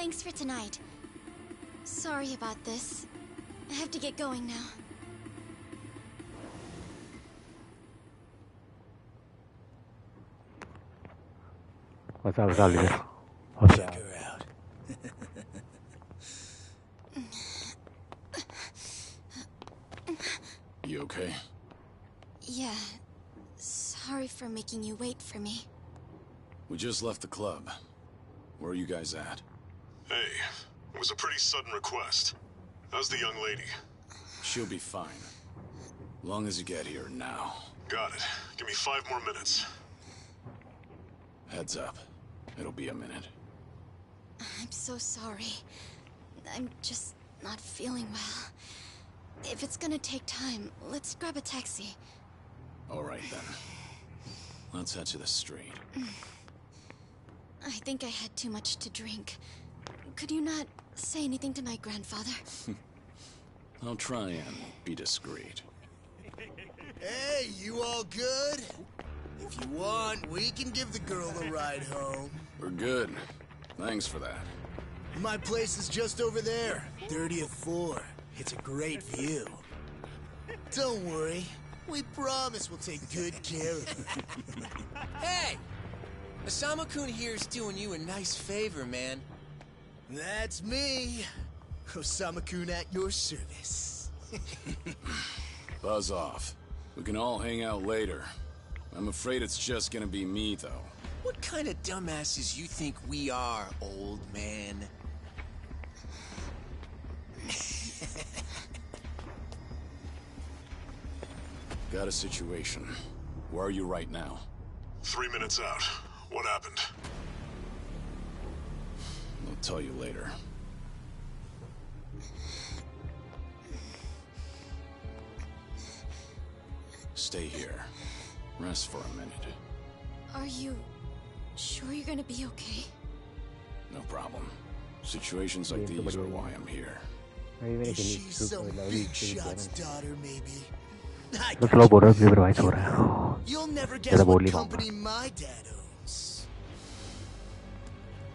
Thanks for tonight. Sorry about this. I have to get going now. What's up, Check her out. You okay? Yeah. Sorry for making you wait for me. We just left the club. Where are you guys at? Hey, it was a pretty sudden request. How's the young lady? She'll be fine. Long as you get here now. Got it. Give me 5 more minutes. Heads up. It'll be a minute. I'm so sorry. I'm just not feeling well. If it's gonna take time, let's grab a taxi. All right, then. Let's head to the street. I think I had too much to drink. Could you not say anything to my grandfather? I'll try and be discreet. Hey, you all good? If you want, we can give the girl a ride home. We're good. Thanks for that. My place is just over there, 30th floor. It's a great view. Don't worry. We promise we'll take good care of her. Hey! Osama-kun here's doing you a nice favor, man. That's me. Osama-kun at your service. Buzz off. We can all hang out later. I'm afraid it's just gonna be me, though. What kind of dumbasses you think we are, old man? Got a situation. Where are you right now? 3 minutes out. What happened? I'll tell you later. Stay here. Rest for a minute. Are you sure you're gonna be okay? No problem. Situations like these are why I'm here. Is she some big shot's daughter, maybe? Terus lo bodoh bisa bermain suara. You'll never guess what company my dad owns.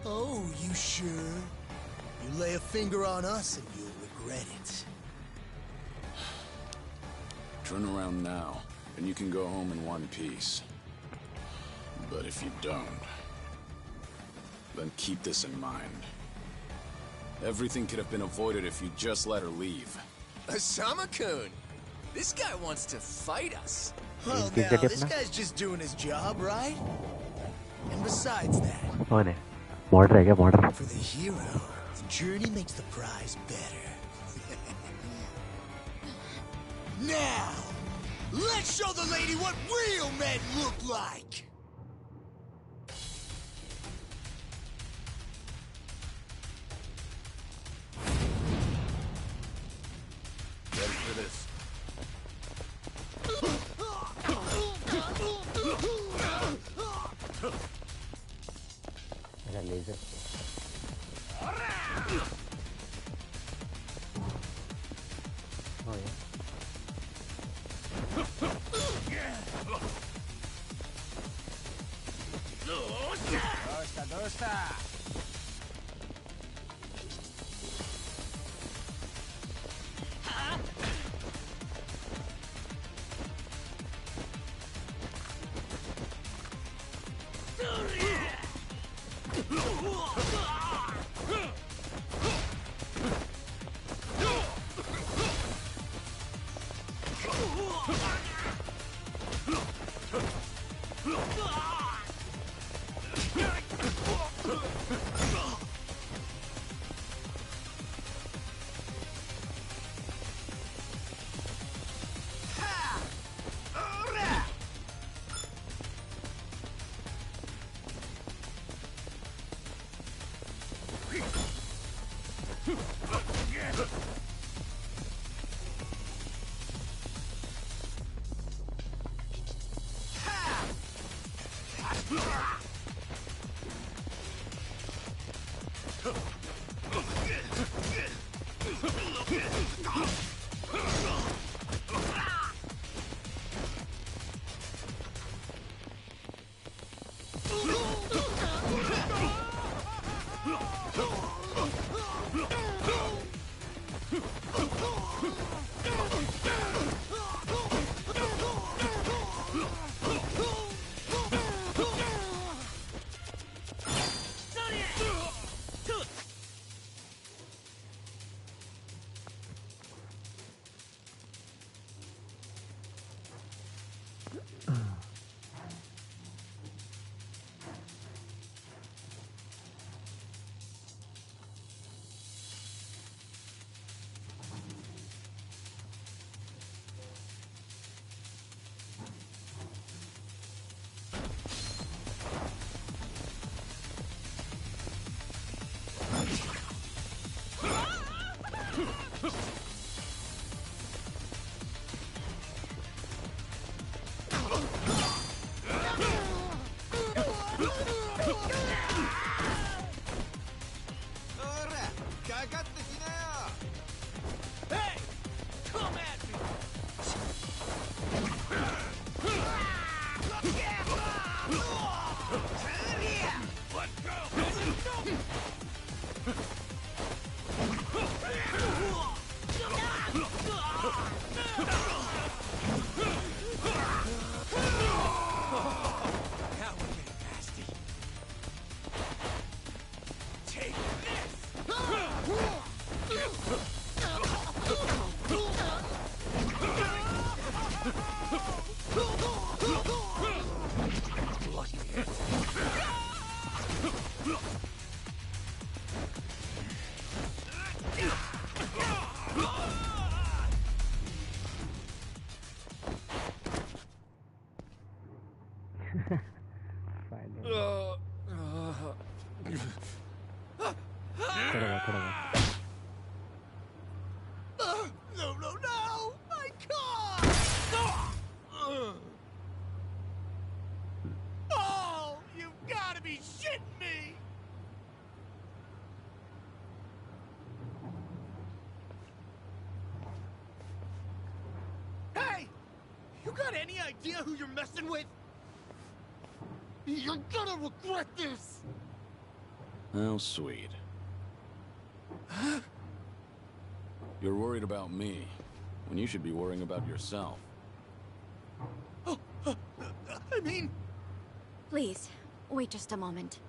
Oh, you sure? You lay a finger on us and you'll regret it. Turn around now, and you can go home in one piece. But if you don't, then keep this in mind. Everything could have been avoided if you just let her leave. Osama-kun! This guy wants to fight us. Well, now, this guy's just doing his job, right? And besides that... Oh, ini. Modern ya, modern. For the hero, the journey makes the prize better. Now, let's show the lady what real men look like! Ready for this? Ada laser. Oh ya. Dosta. Hey! Come at me! Let go! Now we're getting nasty. Take this! Final खड़ा हुआ खड़ा हुआ No, no, no! My car! Oh, you've got to be shitting me! Hey! You got any idea who you're messing with? You're gonna regret this! How sweet. You're worried about me, when you should be worrying about yourself. Oh, I mean... Please, wait just a moment.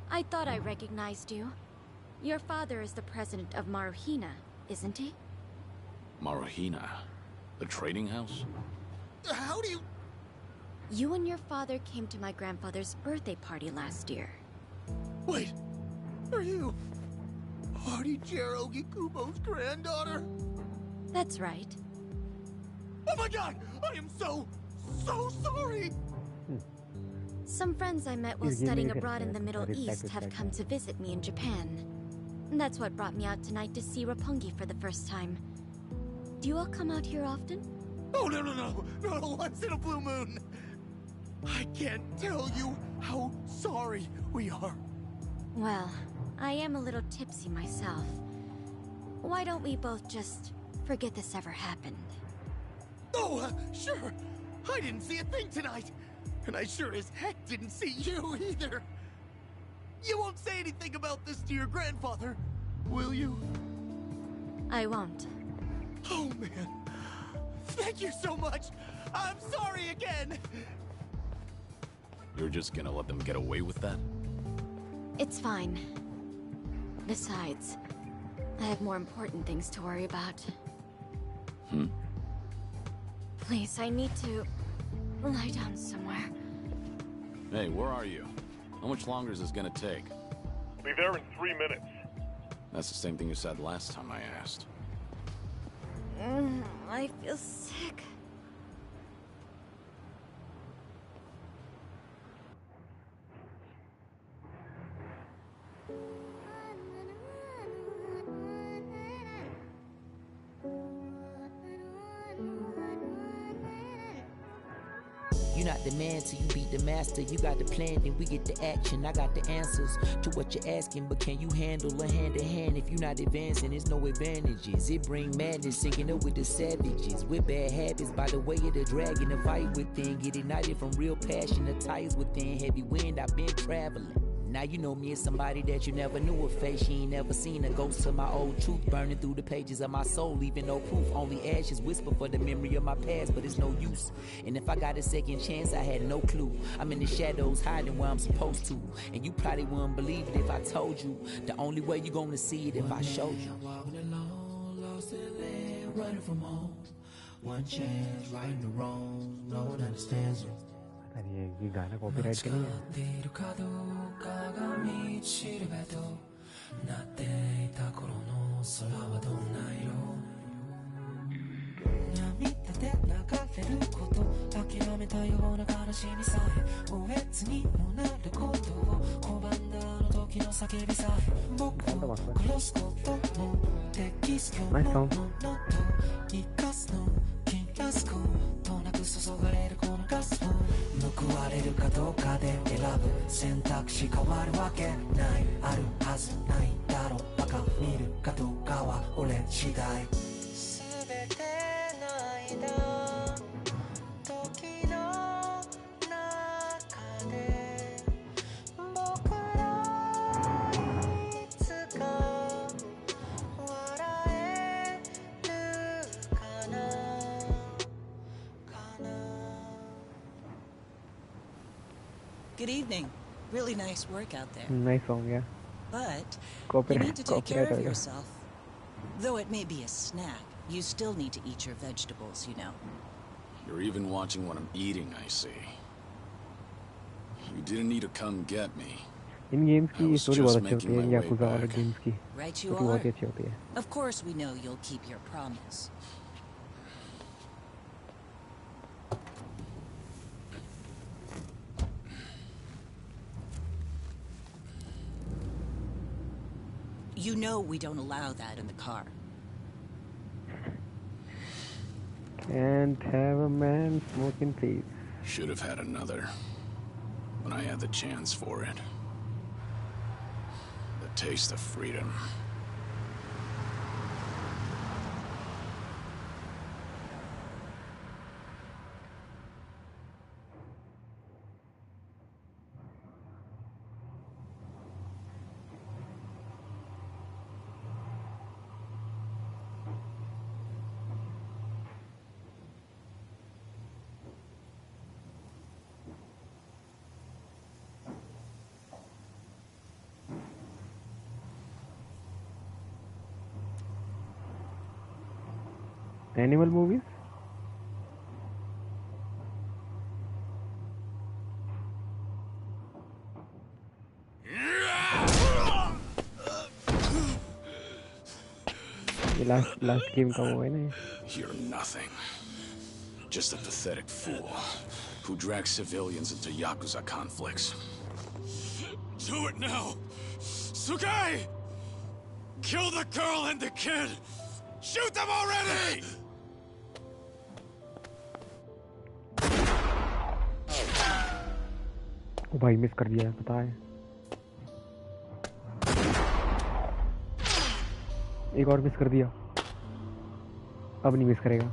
I thought I recognized you. Your father is the president of Maruhina, isn't he? Maruhina? The trading house? How do you... You and your father came to my grandfather's birthday party last year. Wait, are you... Artie-Jiro Kubo's granddaughter? That's right. Oh my god! I am so sorry! Some friends I met while studying abroad in the Middle East have come to visit me in Japan. That's what brought me out tonight to see Roppongi for the first time. Do you all come out here often? Oh, no, once in a blue moon! I can't tell you how sorry we are. Well, I am a little tipsy myself. Why don't we both just forget this ever happened? Oh, sure. I didn't see a thing tonight. And I sure as heck didn't see you either. You won't say anything about this to your grandfather, will you? I won't. Oh, man. Thank you so much. I'm sorry again. You're just gonna let them get away with that? It's fine. Besides, I have more important things to worry about. Please, I need to lie down somewhere. Hey, where are you? How much longer is this gonna take? Be there in 3 minutes. That's the same thing you said last time I asked. I feel sick. You're not the man till you beat the master. You got the plan, then we get the action. I got the answers to what you're asking, but can you handle a hand to hand? If you're not advancing, there's no advantages. It bring madness, sinking up with the savages. With bad habits, by the way of the dragon, the fight within. Get ignited from real passion, the ties within. Heavy wind, I've been traveling. Now you know me as somebody that you never knew a face. You ain't never seen a ghost to my old truth, burning through the pages of my soul, leaving no proof. Only ashes whisper for the memory of my past, but it's no use. And if I got a second chance, I had no clue. I'm in the shadows, hiding where I'm supposed to. And you probably wouldn't believe it if I told you. The only way you're gonna see it if I showed you. Walking alone, lost in land, running from home. One chance, righting the wrongs, no one understands you. अरे ये गाना copyright के नहीं है っているかどうかが道しるべとなっていた頃の空はどんな色闇立て流れること諦めたような悲しみさえおえつにもなることを拒んだあの時の叫びさえ僕を殺すことも Nice song. 生かすの気がすことなく注がれるこのガスを報われるかどうかで選ぶ選択肢変わるわけないあるはずないだろバカ見るかどうかは俺次第全ての間時の中で僕らいつか笑えるかな Good evening. Really nice work out there. Nice song, yeah. But you Copyright, need to take care copyright of होगा. yourself. Though it may be a snack, you still need to eat your vegetables, you know. You're even watching what I'm eating, I see. You didn't need to come get me. In games I की was story just बहुत अच्छी making होती है my way yakuza वाले back. Games की Right you story बहुत are. ही अच्छी होती है. Of course we know you'll keep your promise. You know we don't allow that in the car. Can't have a man smoking peace. Should have had another. When I had the chance for it. The taste of freedom. Animal movies? ये last game का वो है ना. You're nothing. Just a pathetic fool who drags civilians into Yakuza conflicts. Do it now! Sugai! Kill the girl and the kid! Shoot them already! ओ भाई miss कर दिया पता है. एक और मिस कर दिया. अब नहीं मिस करेगा.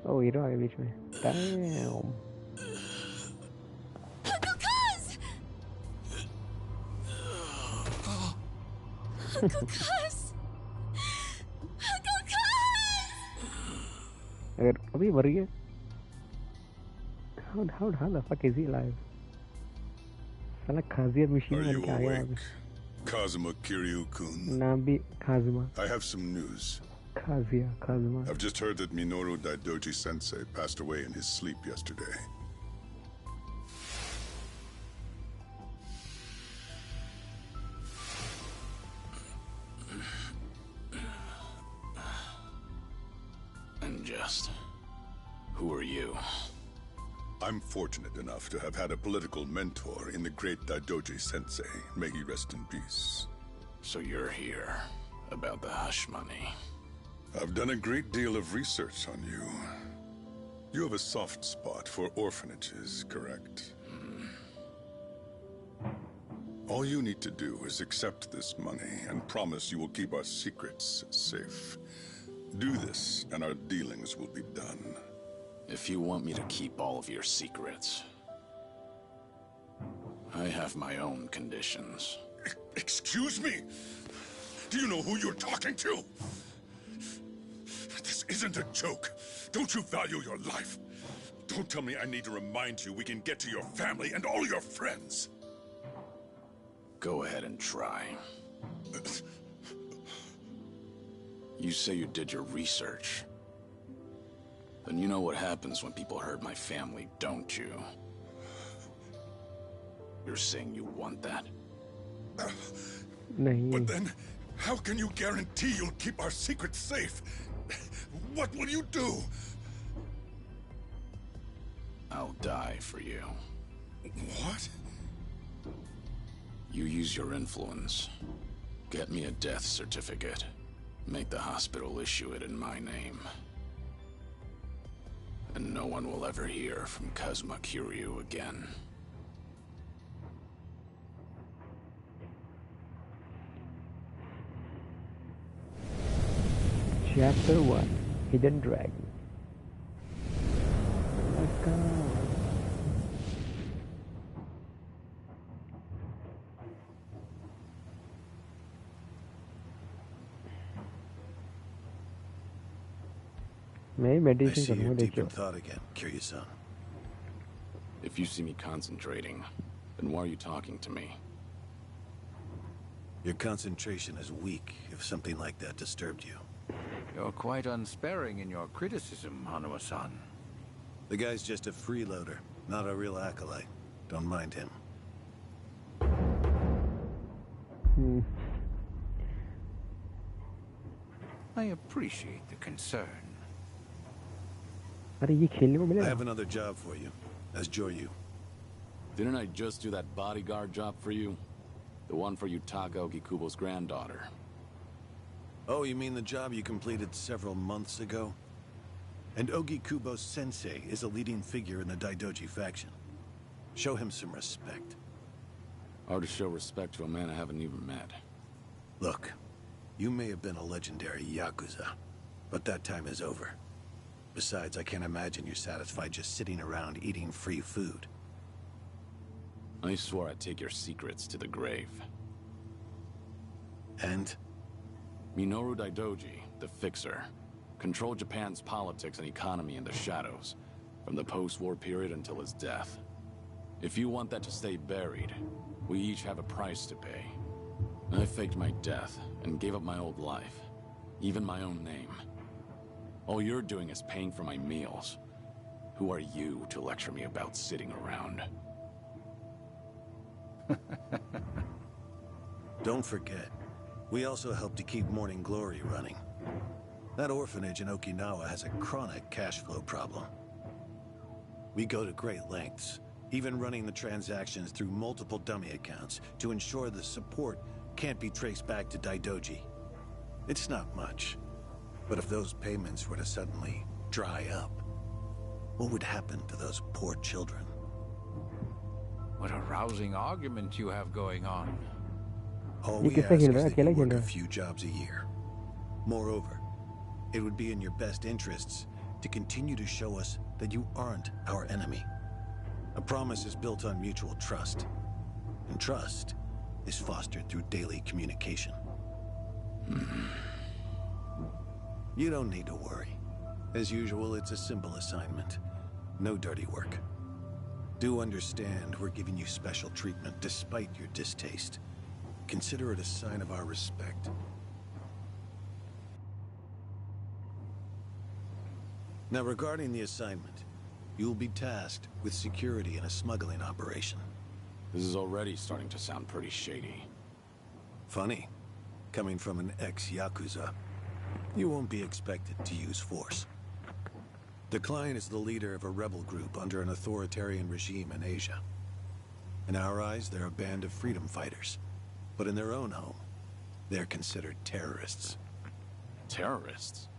ओ हीरो आ गया बीच में. Damn. अगर अभी मर गया. How the fuck is he alive? साला खाजिया मशीन बन के आ गया वापस. Kazuma Kiryu-kun. नाम भी खाजिमा. I have some news. Kazuma. I've just heard that Minoru Daidoji-sensei passed away in his sleep yesterday. And just... who are you? I'm fortunate enough to have had a political mentor in the great Daidoji-sensei. May he rest in peace. So you're here about the hush money. I've done a great deal of research on you. You have a soft spot for orphanages, correct? All you need to do is accept this money and promise you will keep our secrets safe. Do this, and our dealings will be done. If you want me to keep all of your secrets, I have my own conditions. Excuse me? Do you know who you're talking to? This isn't a joke. Don't you value your life? Don't tell me I need to remind you we can get to your family and all your friends. Go ahead and try. You say you did your research. Then you know what happens when people hurt my family, don't you? You're saying you want that? But then, how can you guarantee you'll keep our secrets safe? What will you do? I'll die for you. What? You use your influence. Get me a death certificate. Make the hospital issue it in my name. And no one will ever hear from Kazuma Kiryu again. Chapter 1 Hidden Dragon. Let's go. I see you're deep in thought again, Kiryu-san. If you see me concentrating, then why are you talking to me? Your concentration is weak if something like that disturbed you. You're quite unsparing in your criticism, Hanuma-san. The guy's just a freeloader, not a real acolyte. Don't mind him. I appreciate the concern. I have another job for you, as Joryu. Didn't I just do that bodyguard job for you? The one for Yutaka Ogikubo's granddaughter. Oh, you mean the job you completed several months ago? And Ogikubo Sensei is a leading figure in the Daidoji faction. Show him some respect. Hard to show respect to a man I haven't even met. Look, you may have been a legendary Yakuza, but that time is over. Besides, I can't imagine you're satisfied just sitting around eating free food. I swore I'd take your secrets to the grave. And? Minoru Daidoji, the Fixer, controlled Japan's politics and economy in the shadows, from the post-war period until his death. If you want that to stay buried, we each have a price to pay. I faked my death and gave up my old life, even my own name. All you're doing is paying for my meals. Who are you to lecture me about sitting around? Don't forget, we also help to keep Morning Glory running. That orphanage in Okinawa has a chronic cash flow problem. We go to great lengths, even running the transactions through multiple dummy accounts to ensure the support can't be traced back to Daidoji. It's not much, but if those payments were to suddenly dry up, what would happen to those poor children? What a rousing argument you have going on. All we ask is that you work a few jobs a year. Moreover, it would be in your best interests to continue to show us that you aren't our enemy. A promise is built on mutual trust, and trust is fostered through daily communication. You don't need to worry. As usual, it's a simple assignment. No dirty work. Do understand we're giving you special treatment despite your distaste. Consider it a sign of our respect. Now, regarding the assignment, you'll be tasked with security in a smuggling operation. This is already starting to sound pretty shady. Funny. Coming from an ex-Yakuza, you won't be expected to use force. The client is the leader of a rebel group under an authoritarian regime in Asia. In our eyes, they're a band of freedom fighters. But in their own home, they're considered terrorists. Terrorists?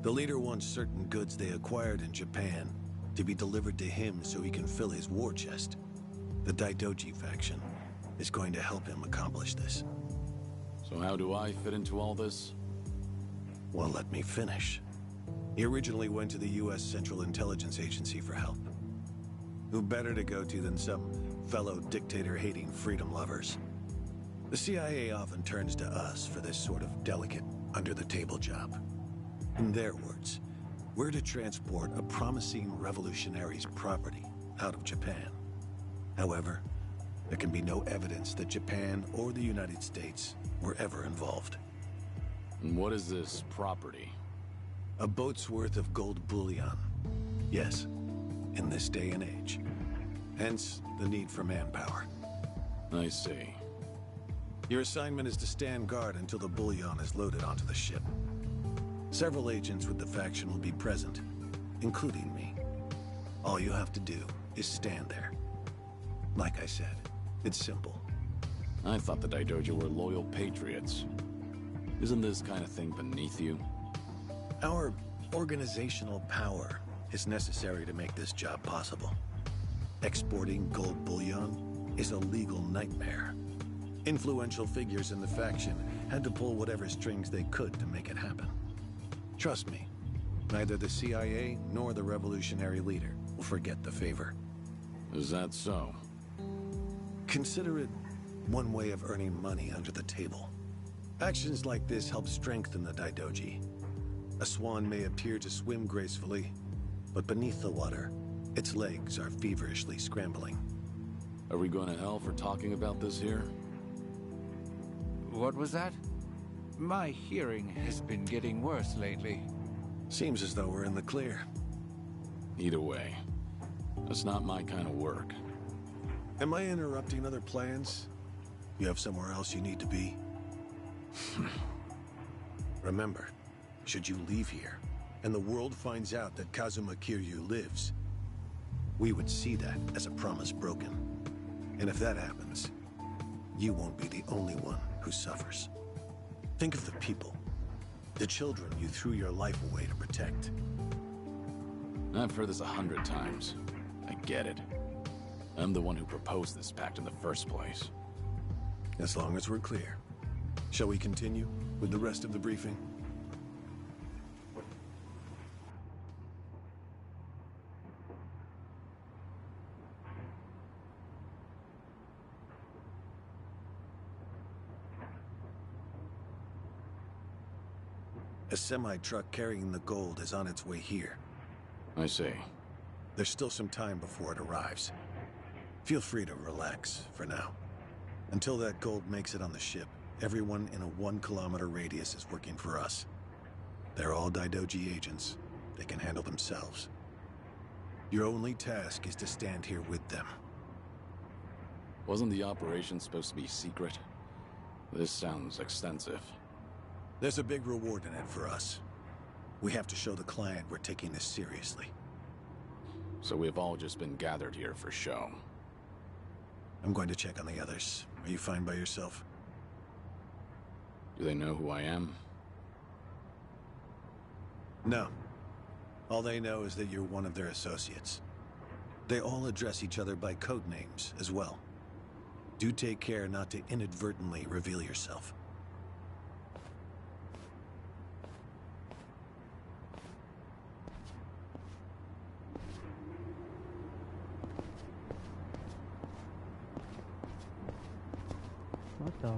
The leader wants certain goods they acquired in Japan to be delivered to him so he can fill his war chest. The Daidoji faction is going to help him accomplish this. So how do I fit into all this? Well, let me finish. He originally went to the U.S. Central Intelligence Agency for help. Who better to go to than some fellow dictator-hating freedom lovers? The CIA often turns to us for this sort of delicate, under-the-table job. In their words, we're to transport a promising revolutionary's property out of Japan. However, there can be no evidence that Japan or the United States were ever involved. And what is this property? A boat's worth of gold bullion. Yes, in this day and age. Hence, the need for manpower. I see. Your assignment is to stand guard until the bullion is loaded onto the ship. Several agents with the faction will be present, including me. All you have to do is stand there. Like I said, it's simple. I thought the Daidoji were loyal patriots. Isn't this kind of thing beneath you? Our organizational power is necessary to make this job possible. Exporting gold bullion is a legal nightmare. Influential figures in the faction had to pull whatever strings they could to make it happen. Trust me, neither the CIA nor the revolutionary leader will forget the favor. Is that so? Consider it one way of earning money under the table. Actions like this help strengthen the Daidoji. A swan may appear to swim gracefully, but beneath the water, its legs are feverishly scrambling. Are we going to hell for talking about this here? What was that? My hearing has been getting worse lately. Seems as though we're in the clear. Either way, that's not my kind of work. Am I interrupting other plans? You have somewhere else you need to be? Remember, should you leave here, and the world finds out that Kazuma Kiryu lives, we would see that as a promise broken. And if that happens, you won't be the only one who suffers. Think of the people, the children you threw your life away to protect. I've heard this 100 times. I get it. I'm the one who proposed this pact in the first place. As long as we're clear. Shall we continue with the rest of the briefing? A semi-truck carrying the gold is on its way here. I see. There's still some time before it arrives. Feel free to relax for now. Until that gold makes it on the ship, everyone in a 1-kilometer radius is working for us. They're all Daidoji agents. They can handle themselves. Your only task is to stand here with them. Wasn't the operation supposed to be secret? This sounds extensive. There's a big reward in it for us. We have to show the client we're taking this seriously. So we've all just been gathered here for show. I'm going to check on the others. Are you fine by yourself? Do they know who I am? No. All they know is that you're one of their associates. They all address each other by code names as well. Do take care not to inadvertently reveal yourself. What the?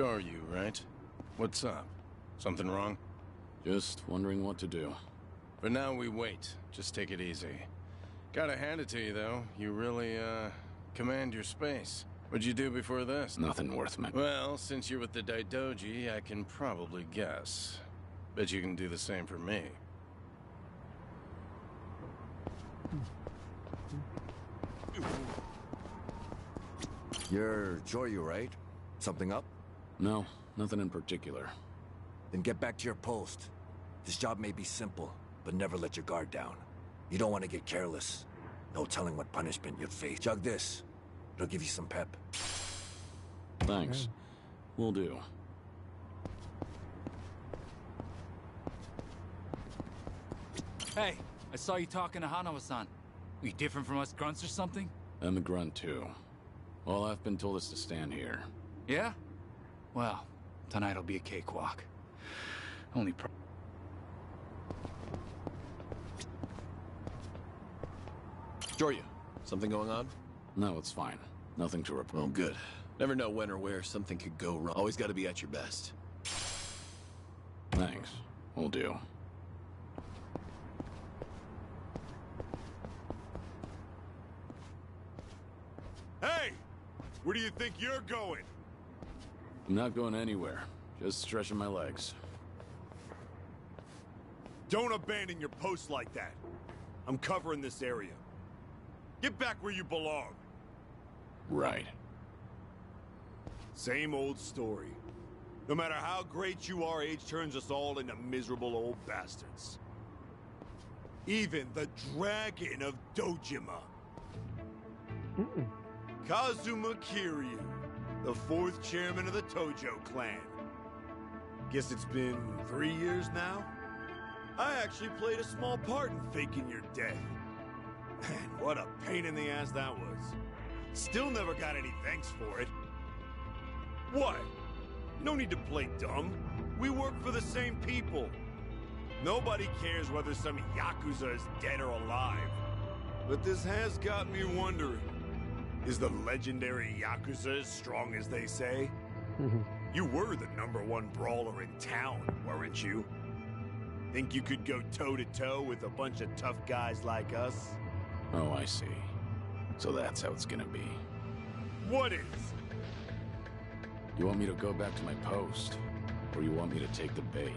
Are you, right? What's up? Something wrong? Just wondering what to do. For now, we wait. Just take it easy. Gotta hand it to you, though. You really, command your space. What'd you do before this? Nothing worth mentioning. Well, since you're with the Daidoji, I can probably guess. Bet you can do the same for me. You're Joryu, right? Something up? No, nothing in particular. Then get back to your post. This job may be simple, but never let your guard down. You don't want to get careless. No telling what punishment you'd face. Chug this. It'll give you some pep. Thanks. Will do. Hey, I saw you talking to Hanawa-san. Are you different from us grunts or something? I'm a grunt too. All I've been told is to stand here. Yeah? Well, tonight'll be a cakewalk. Only Joryu, something going on? No, it's fine. Nothing to report. Oh, good. Never know when or where something could go wrong. Always gotta be at your best. Thanks. Will do. Hey! Where do you think you're going? I'm not going anywhere. Just stretching my legs. Don't abandon your post like that. I'm covering this area. Get back where you belong. Right. Same old story. No matter how great you are, age turns us all into miserable old bastards. Even the Dragon of Dojima. Kazuma Kiryu, the 4th chairman of the Tojo clan. Guess it's been 3 years now? I actually played a small part in faking your death. Man, what a pain in the ass that was. Still never got any thanks for it. What? No need to play dumb. We work for the same people. Nobody cares whether some Yakuza is dead or alive. But this has got me wondering. Is the legendary Yakuza as strong as they say? You were the #1 brawler in town, weren't you? Think you could go toe-to-toe with a bunch of tough guys like us? Oh, I see. So that's how it's gonna be. What is? You want me to go back to my post? Or you want me to take the bait?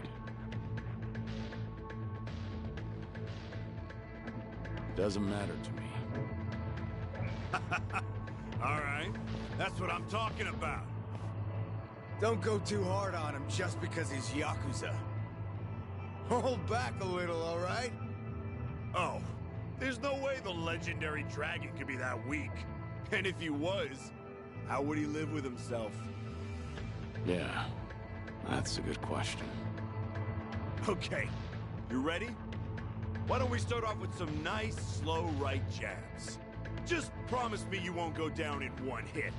Doesn't matter to me. Alright, that's what I'm talking about. Don't go too hard on him just because he's Yakuza. Hold back a little, alright? Oh, there's no way the legendary dragon could be that weak. And if he was, how would he live with himself? Yeah, that's a good question. Okay, you ready? Why don't we start off with some nice, slow right jabs? Just promise me you won't go down in one hit.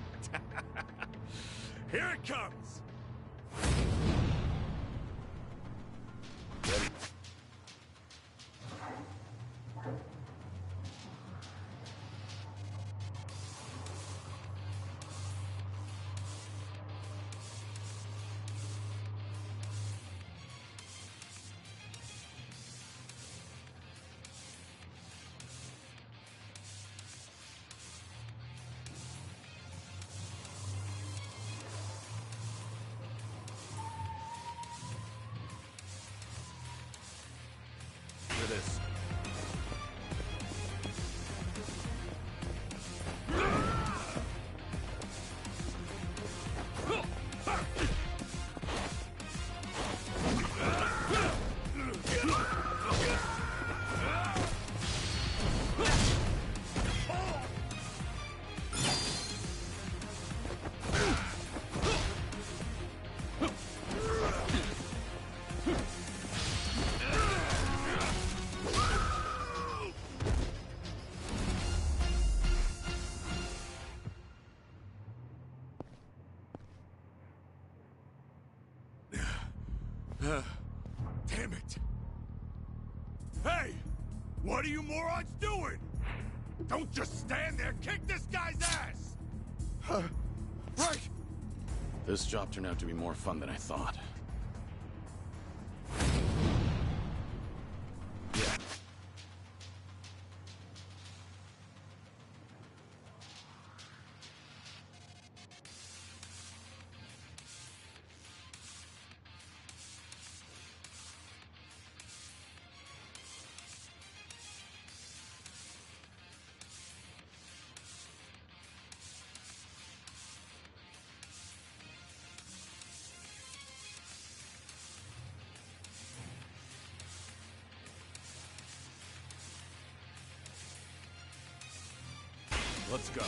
Here it comes! Ready. This. Damn it! Hey! What are you morons doing? Don't just stand there! Kick this guy's ass! Right! This job turned out to be more fun than I thought. Yeah. Let's go.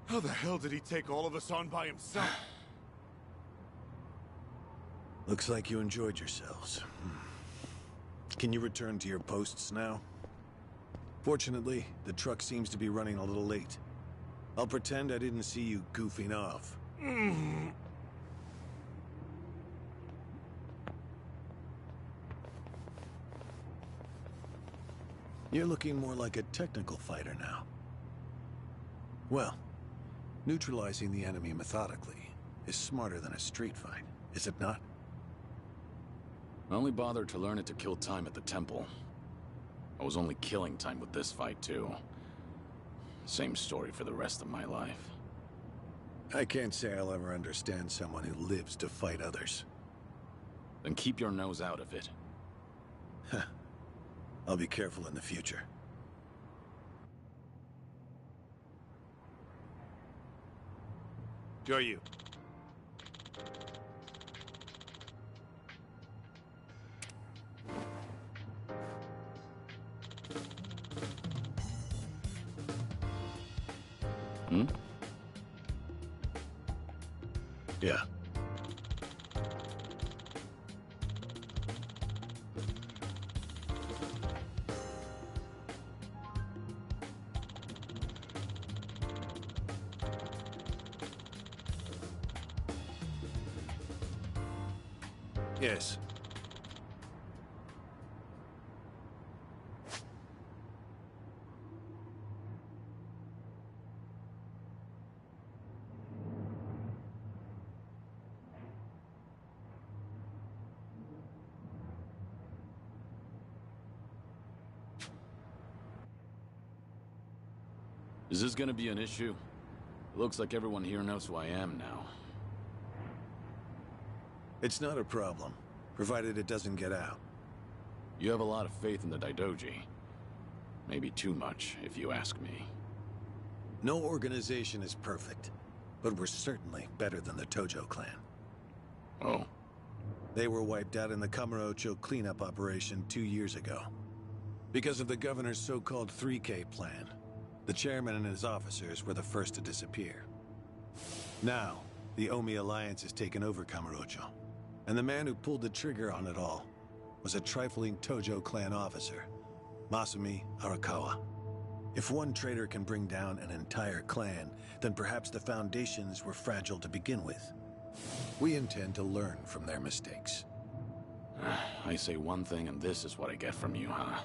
How the hell did he take all of us on by himself? Looks like you enjoyed yourselves. Can you return to your posts now? Fortunately, the truck seems to be running a little late. I'll pretend I didn't see you goofing off. You're looking more like a technical fighter now. Well, neutralizing the enemy methodically is smarter than a street fight, is it not? I only bothered to learn it to kill time at the temple. I was only killing time with this fight, too. Same story for the rest of my life. I can't say I'll ever understand someone who lives to fight others. Then keep your nose out of it. I'll be careful in the future. Go you. Hmm? Yeah. Yes. Is this gonna be an issue? It looks like everyone here knows who I am now. It's not a problem, provided it doesn't get out. You have a lot of faith in the Daidoji. Maybe too much, if you ask me. No organization is perfect, but we're certainly better than the Tojo clan. Oh? They were wiped out in the Kamurocho cleanup operation 2 years ago. Because of the governor's so-called 3K plan. The chairman and his officers were the first to disappear. Now, the Omi Alliance has taken over Kamurocho. And the man who pulled the trigger on it all was a trifling Tojo clan officer, Masumi Arakawa. If one traitor can bring down an entire clan, then perhaps the foundations were fragile to begin with. We intend to learn from their mistakes. I say one thing and this is what I get from you, huh?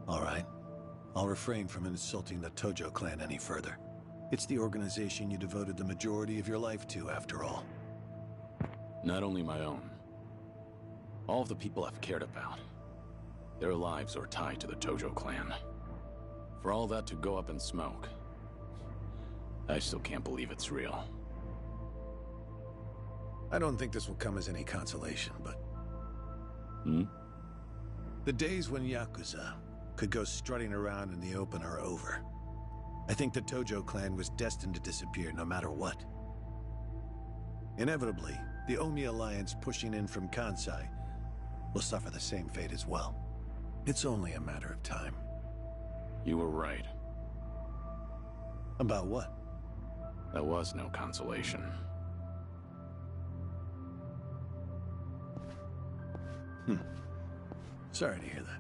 All right. I'll refrain from insulting the Tojo clan any further. It's the organization you devoted the majority of your life to, after all. Not only my own. All of the people I've cared about. Their lives are tied to the Tojo clan. For all that to go up in smoke, I still can't believe it's real. I don't think this will come as any consolation, but... Hmm? The days when Yakuza could go strutting around in the open are over. I think the Tojo clan was destined to disappear no matter what. Inevitably, the Omi Alliance pushing in from Kansai will suffer the same fate as well. It's only a matter of time. You were right. About what? That was no consolation. Sorry to hear that.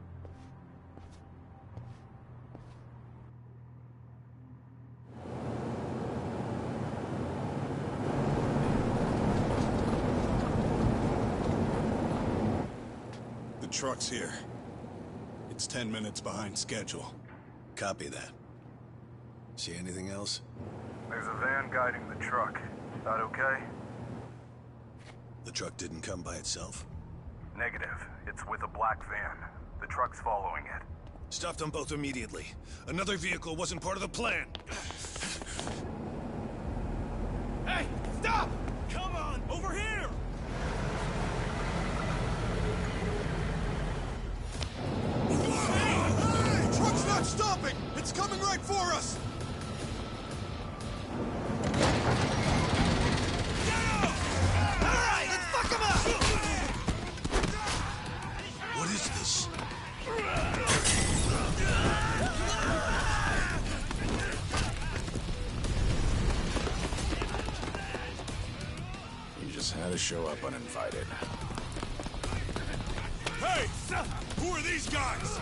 The truck's here. It's 10 minutes behind schedule. Copy that. See anything else? There's a van guiding the truck. That okay? The truck didn't come by itself? Negative. It's with a black van. The truck's following it. Stop them both immediately. Another vehicle wasn't part of the plan. Hey, stop! Come on, over here! Hey! Truck's not stopping! It's coming right for us! Alright, let's fuck him up! What is this? You just had to show up uninvited. Hey! Who are these guys?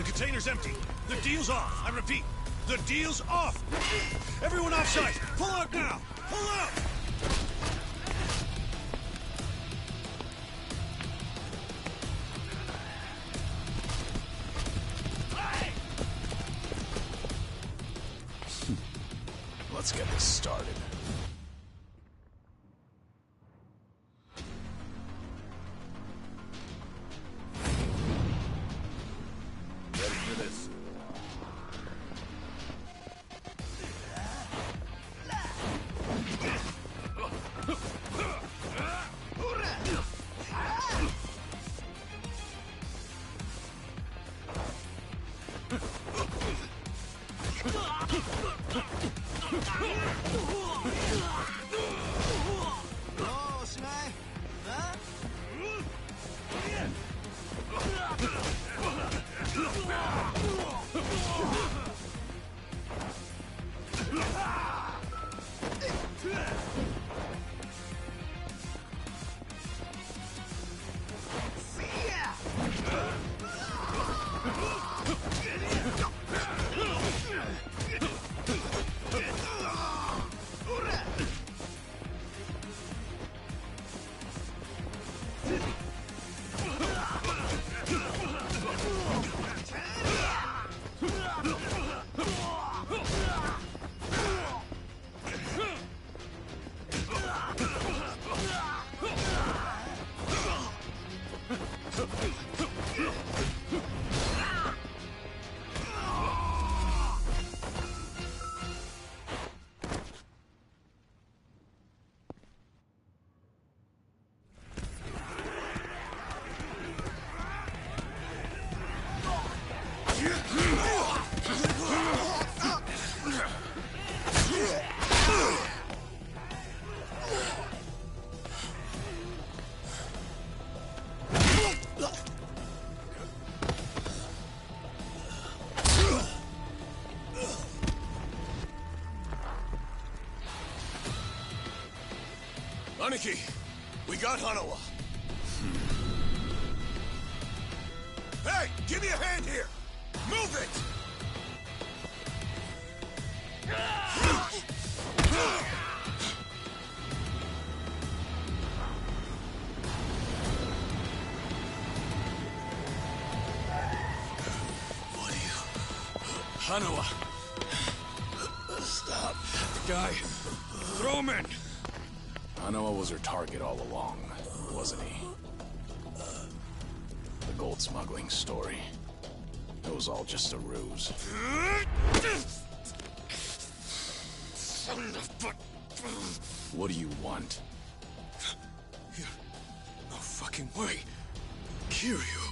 The container's empty. The deal's off. I repeat, the deal's off. Everyone offside. Pull out now. Pull out. Let's get this started. Ready for this? Aniki, we got Hanawa. Hey, give me a hand here. Move it! What are you... Hanawa! Stop. Guy, throw him in! Hanawa was her target all along, wasn't he? The gold smuggling story. It was all just a ruse. What do you want? No fucking way. Kiryu.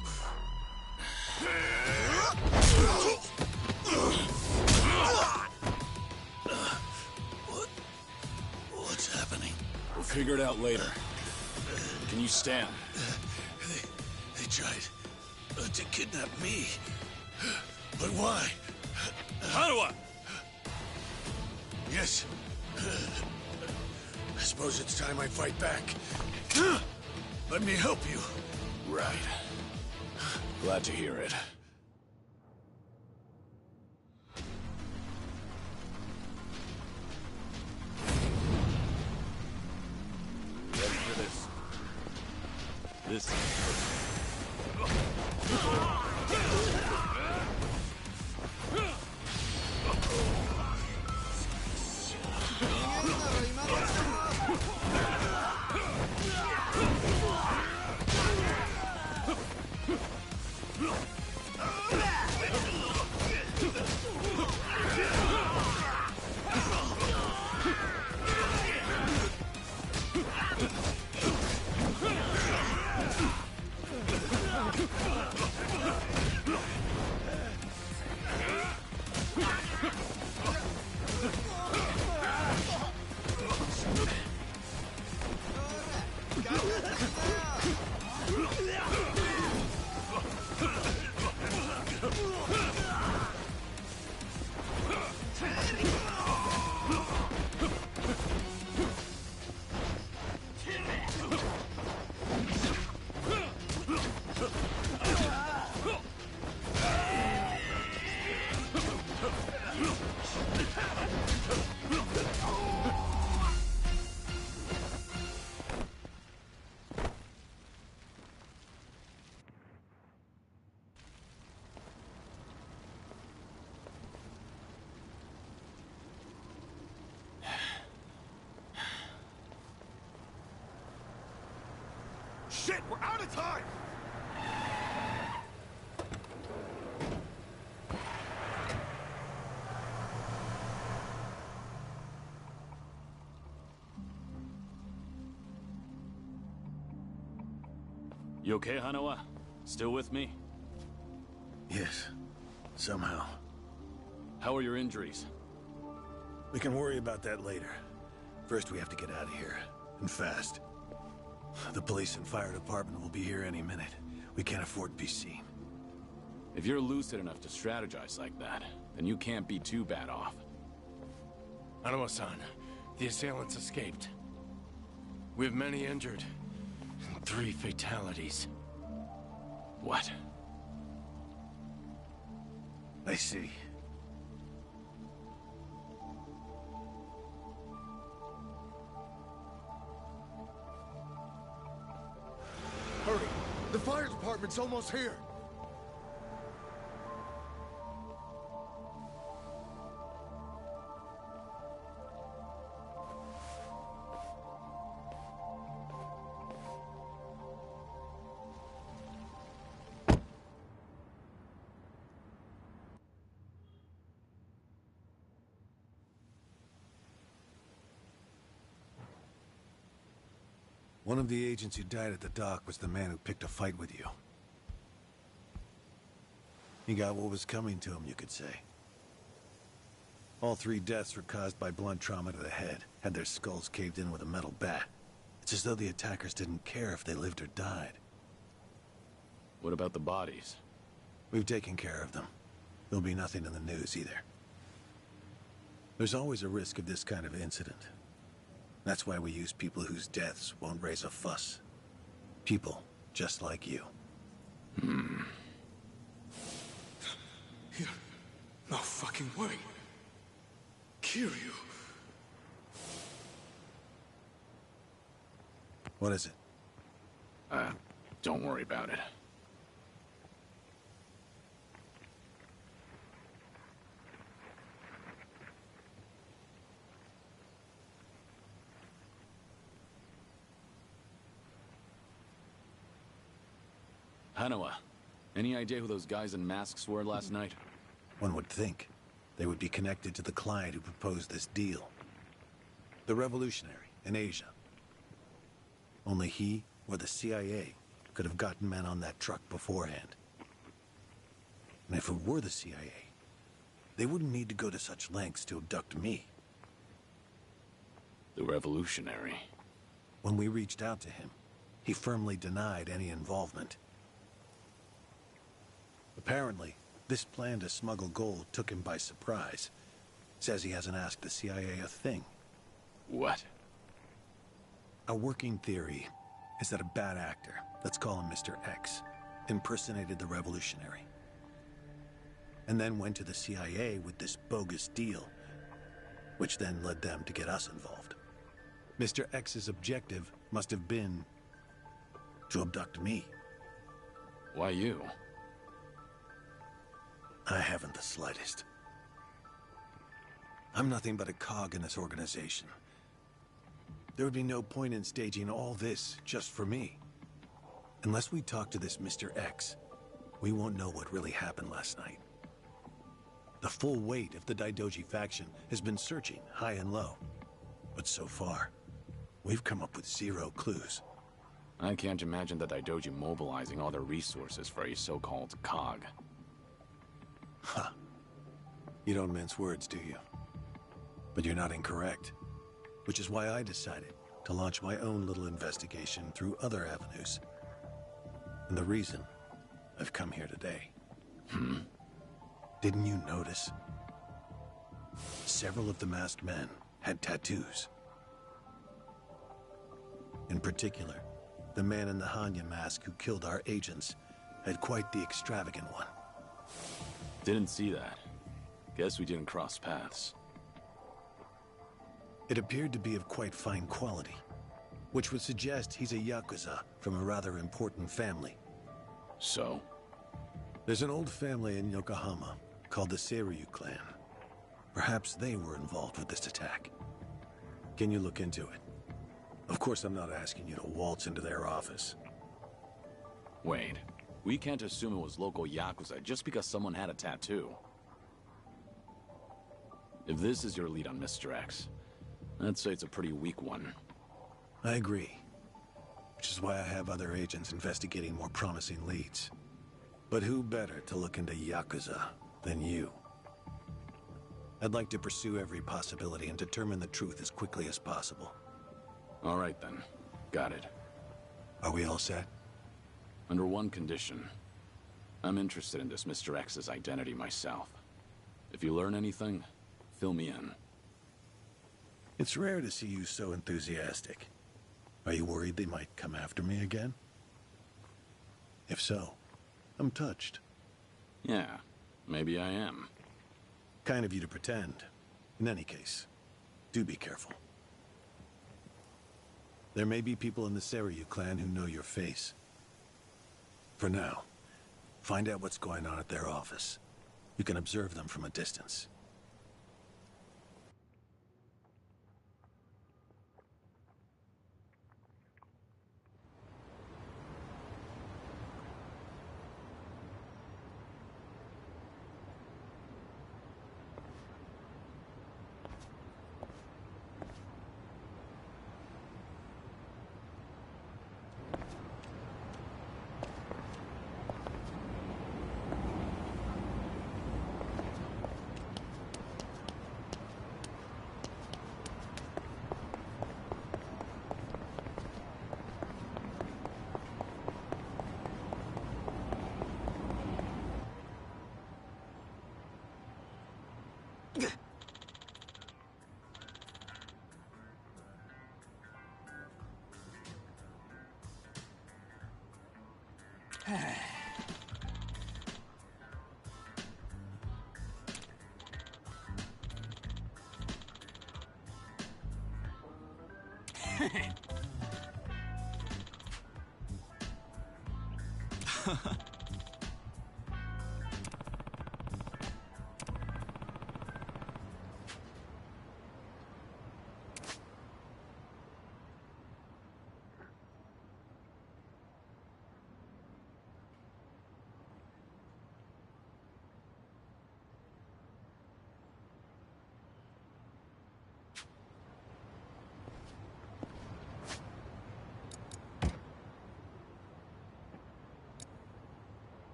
What's happening? We'll figure it out later. Can you stand? They tried to kidnap me. But why? Hanawa! Yes. I suppose it's time I fight back. Let me help you. Right. Glad to hear it. Ready for this? This is Shit, we're out of time! You okay, Hanawa? Still with me? Yes. Somehow. How are your injuries? We can worry about that later. First, we have to get out of here. And fast. The police and fire department will be here any minute. We can't afford to be seen. If you're lucid enough to strategize like that, then you can't be too bad off. Hanawa-san, the assailants escaped. We have many injured. 3 fatalities. What? I see. Hurry! The fire department's almost here! One of the agents who died at the dock was the man who picked a fight with you. He got what was coming to him, you could say. All 3 deaths were caused by blunt trauma to the head, had their skulls caved in with a metal bat. It's as though the attackers didn't care if they lived or died. What about the bodies? We've taken care of them. There'll be nothing in the news either. There's always a risk of this kind of incident. That's why we use people whose deaths won't raise a fuss. People just like you. No fucking way. Kiryu. What is it? Don't worry about it. Hanawa, any idea who those guys in masks were last night? One would think they would be connected to the client who proposed this deal. The revolutionary in Asia. Only he or the CIA could have gotten men on that truck beforehand. And if it were the CIA, they wouldn't need to go to such lengths to abduct me. The revolutionary. When we reached out to him, he firmly denied any involvement. Apparently, this plan to smuggle gold took him by surprise. Says he hasn't asked the CIA a thing. What? A working theory is that a bad actor, let's call him Mr. X, impersonated the revolutionary. And then went to the CIA with this bogus deal, which then led them to get us involved. Mr. X's objective must have been to abduct me. Why you? I haven't the slightest. I'm nothing but a cog in this organization. There would be no point in staging all this just for me. Unless we talk to this Mr. X, we won't know what really happened last night. The full weight of the Daidoji faction has been searching high and low. But so far, we've come up with 0 clues. I can't imagine the Daidoji mobilizing all their resources for a so-called cog. Huh. You don't mince words, do you? But you're not incorrect. Which is why I decided to launch my own little investigation through other avenues. And the reason I've come here today. Didn't you notice? Several of the masked men had tattoos. In particular, the man in the Hanya mask who killed our agents had quite the extravagant one. Didn't see that. Guess we didn't cross paths. It appeared to be of quite fine quality, which would suggest he's a Yakuza from a rather important family. So? There's an old family in Yokohama called the Seiryu clan. Perhaps they were involved with this attack. Can you look into it? Of course, I'm not asking you to waltz into their office. Wait, we can't assume it was local Yakuza just because someone had a tattoo. If this is your lead on Mr. X, I'd say it's a pretty weak one. I agree. Which is why I have other agents investigating more promising leads. But who better to look into Yakuza than you? I'd like to pursue every possibility and determine the truth as quickly as possible. All right then. Got it. Are we all set? Under one condition. I'm interested in this Mr. X's identity myself. If you learn anything, fill me in. It's rare to see you so enthusiastic. Are you worried they might come after me again? If so, I'm touched. Yeah, maybe I am. Kind of you to pretend. In any case, do be careful. There may be people in the Seiryu clan who know your face. For now, find out what's going on at their office. You can observe them from a distance.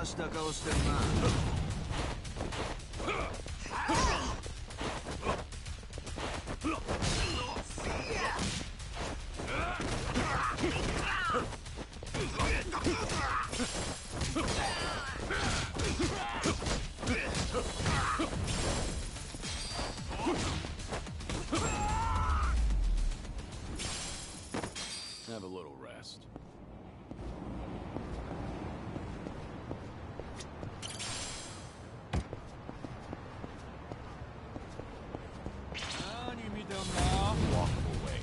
した顔してるな。Have a little rest. Walk away.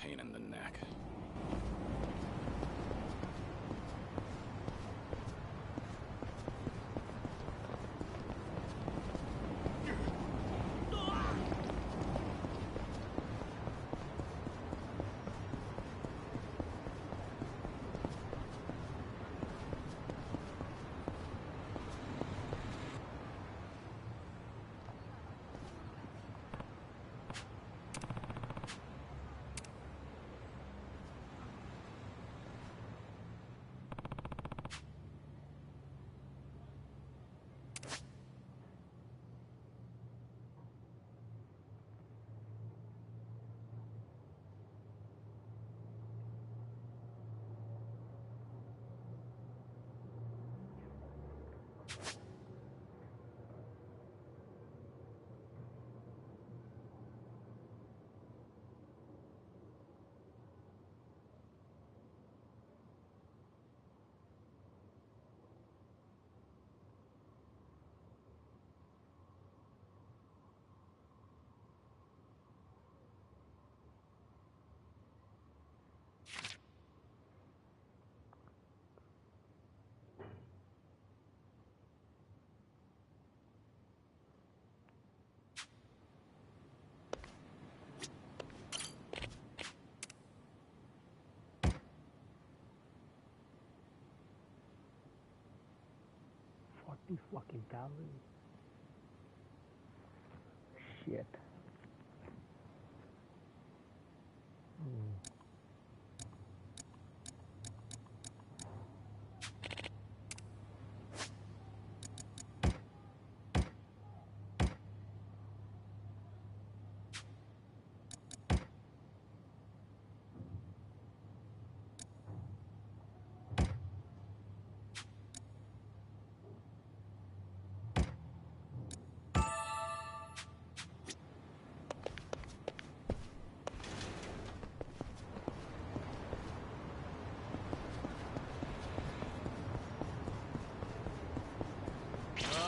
Pain in the neck. Fucking calories. Shit.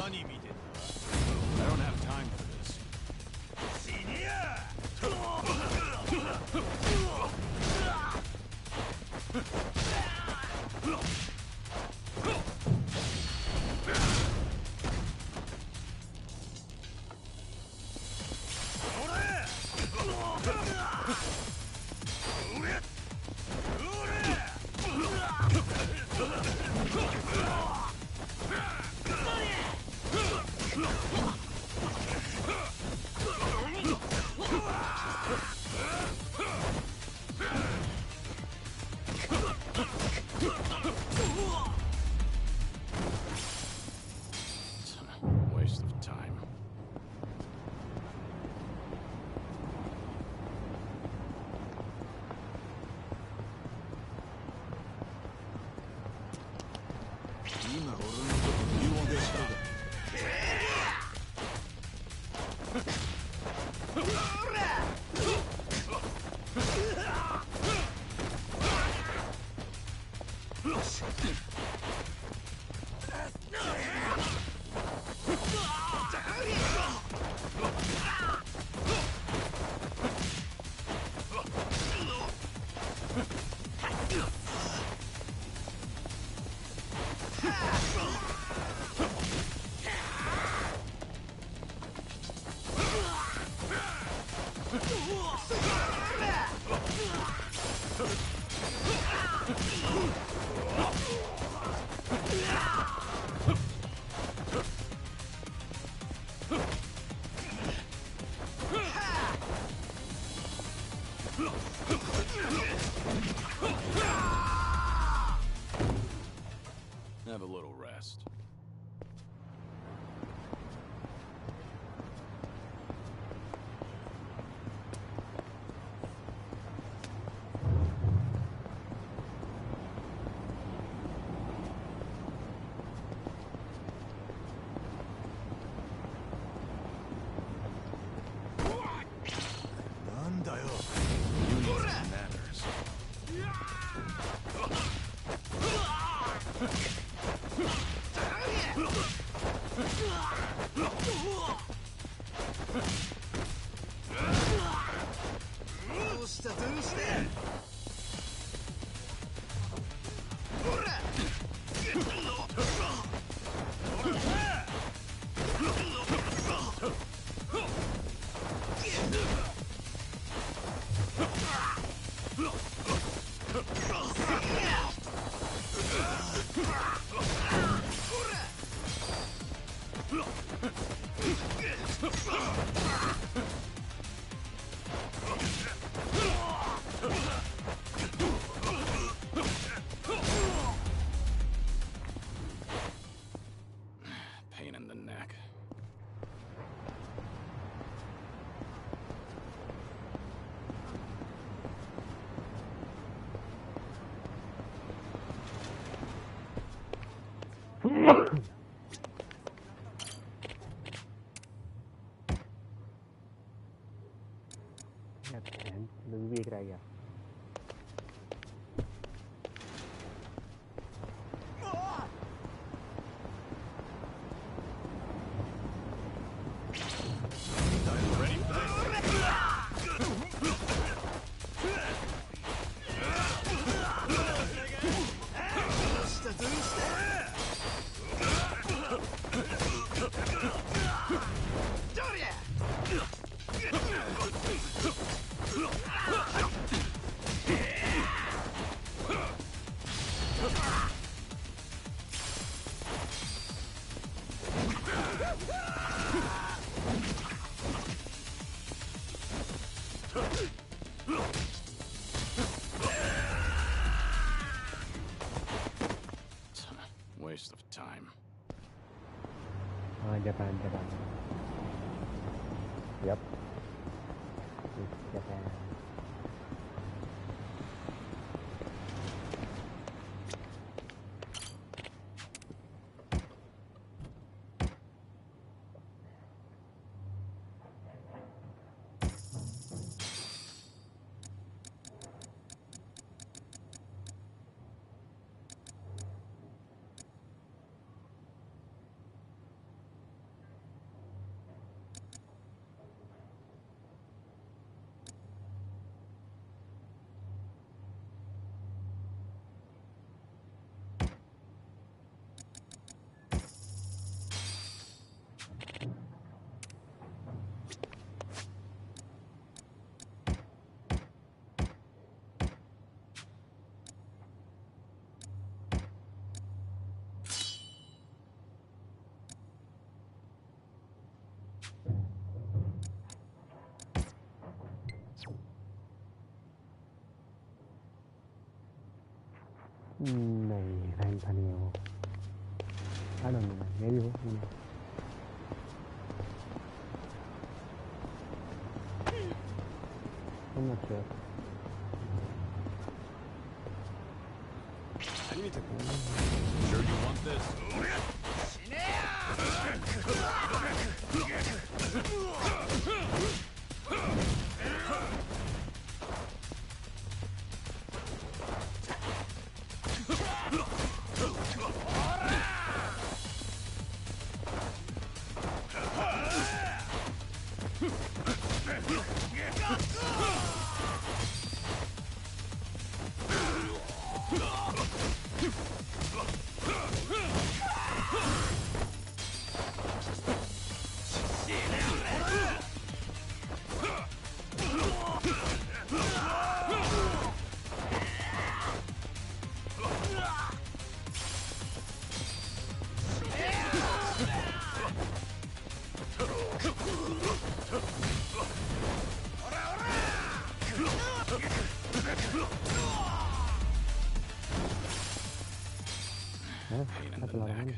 I don't have time for this. Waste of time. You won't get started. Have a little rest. Pain in the neck. भी एक रह गया Waste of time. Japan. Yep. It's Japan. नहीं rank था नहीं है वो I don't know man maybe वो I'm not sure Sure you want this? Pain in the neck.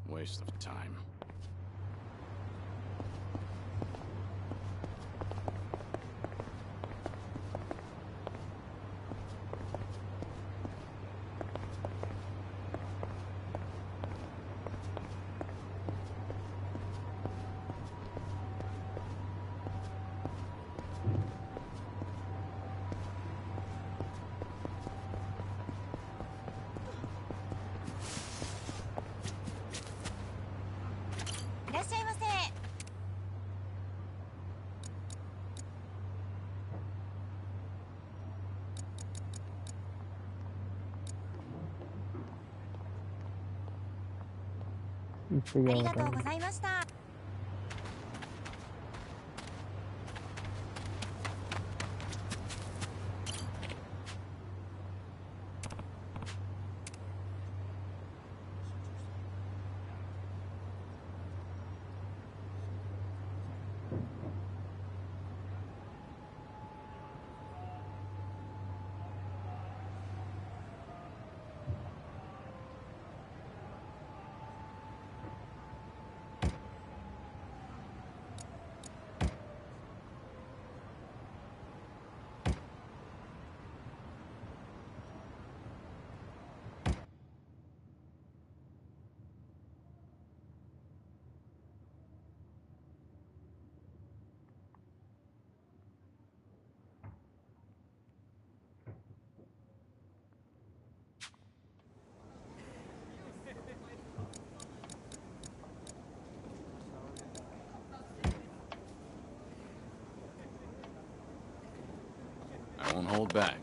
Waste of time. I won't hold back.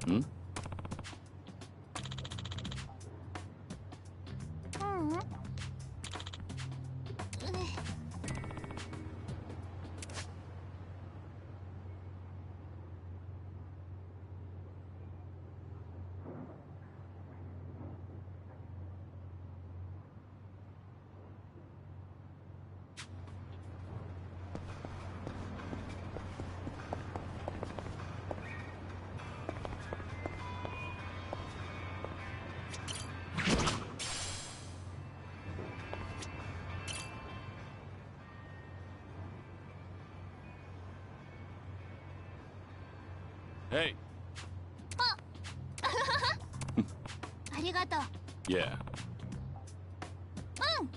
Hmm? Hey. ありがとう。 Yeah. うん。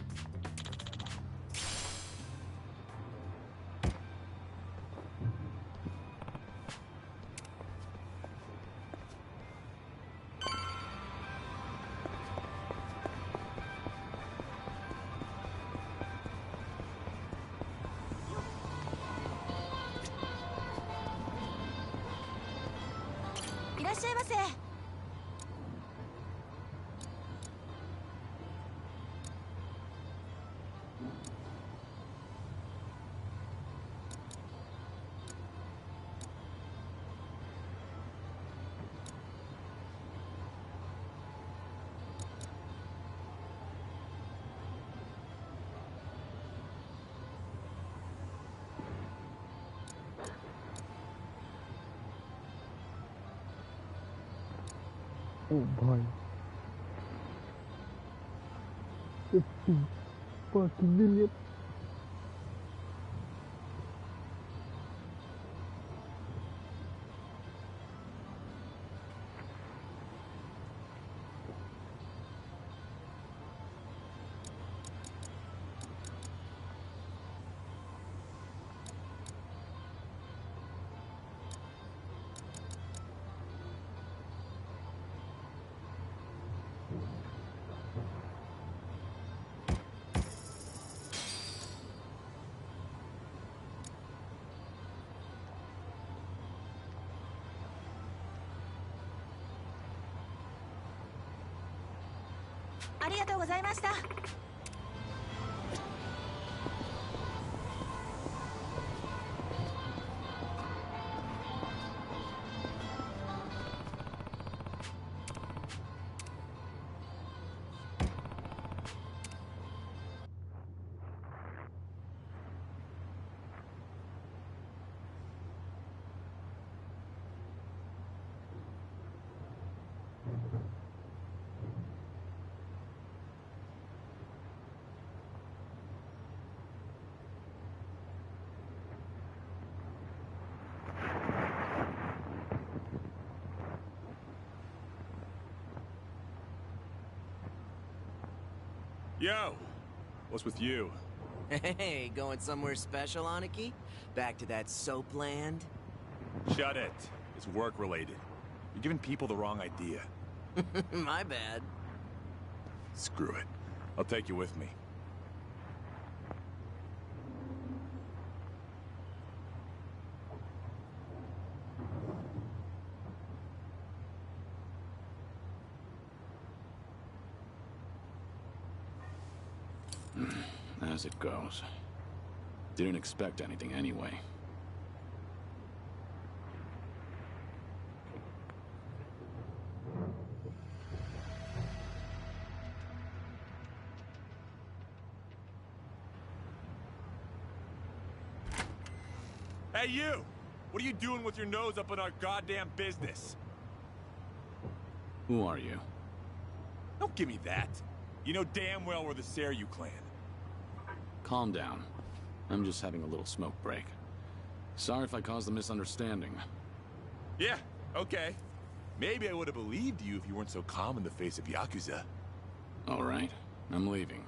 いらっしゃいませ。 Oh boy. 50 fucking million.ありがとうございました。 Yo! What's with you? Hey, going somewhere special, Aniki? Back to that soap land? Shut it. It's work-related. You're giving people the wrong idea. My bad. Screw it. I'll take you with me. As it goes. Didn't expect anything anyway. Hey, you! What are you doing with your nose up in our goddamn business? Who are you? Don't give me that. You know damn well we're the Seryu clan. Calm down. I'm just having a little smoke break. Sorry if I caused a misunderstanding. Yeah, okay. Maybe I would have believed you if you weren't so calm in the face of Yakuza. All right, I'm leaving.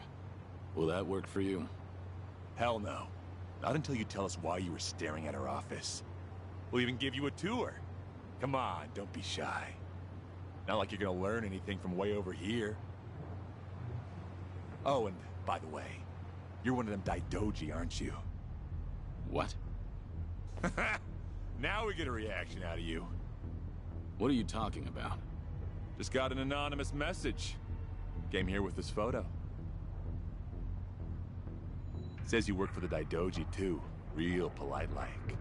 Will that work for you? Hell no. Not until you tell us why you were staring at our office. We'll even give you a tour. Come on, don't be shy. Not like you're gonna learn anything from way over here. Oh, and by the way, you're one of them Daidoji, aren't you? What? Now we get a reaction out of you. What are you talking about? Just got an anonymous message. Came here with this photo. Says you work for the Daidoji too. Real polite-like.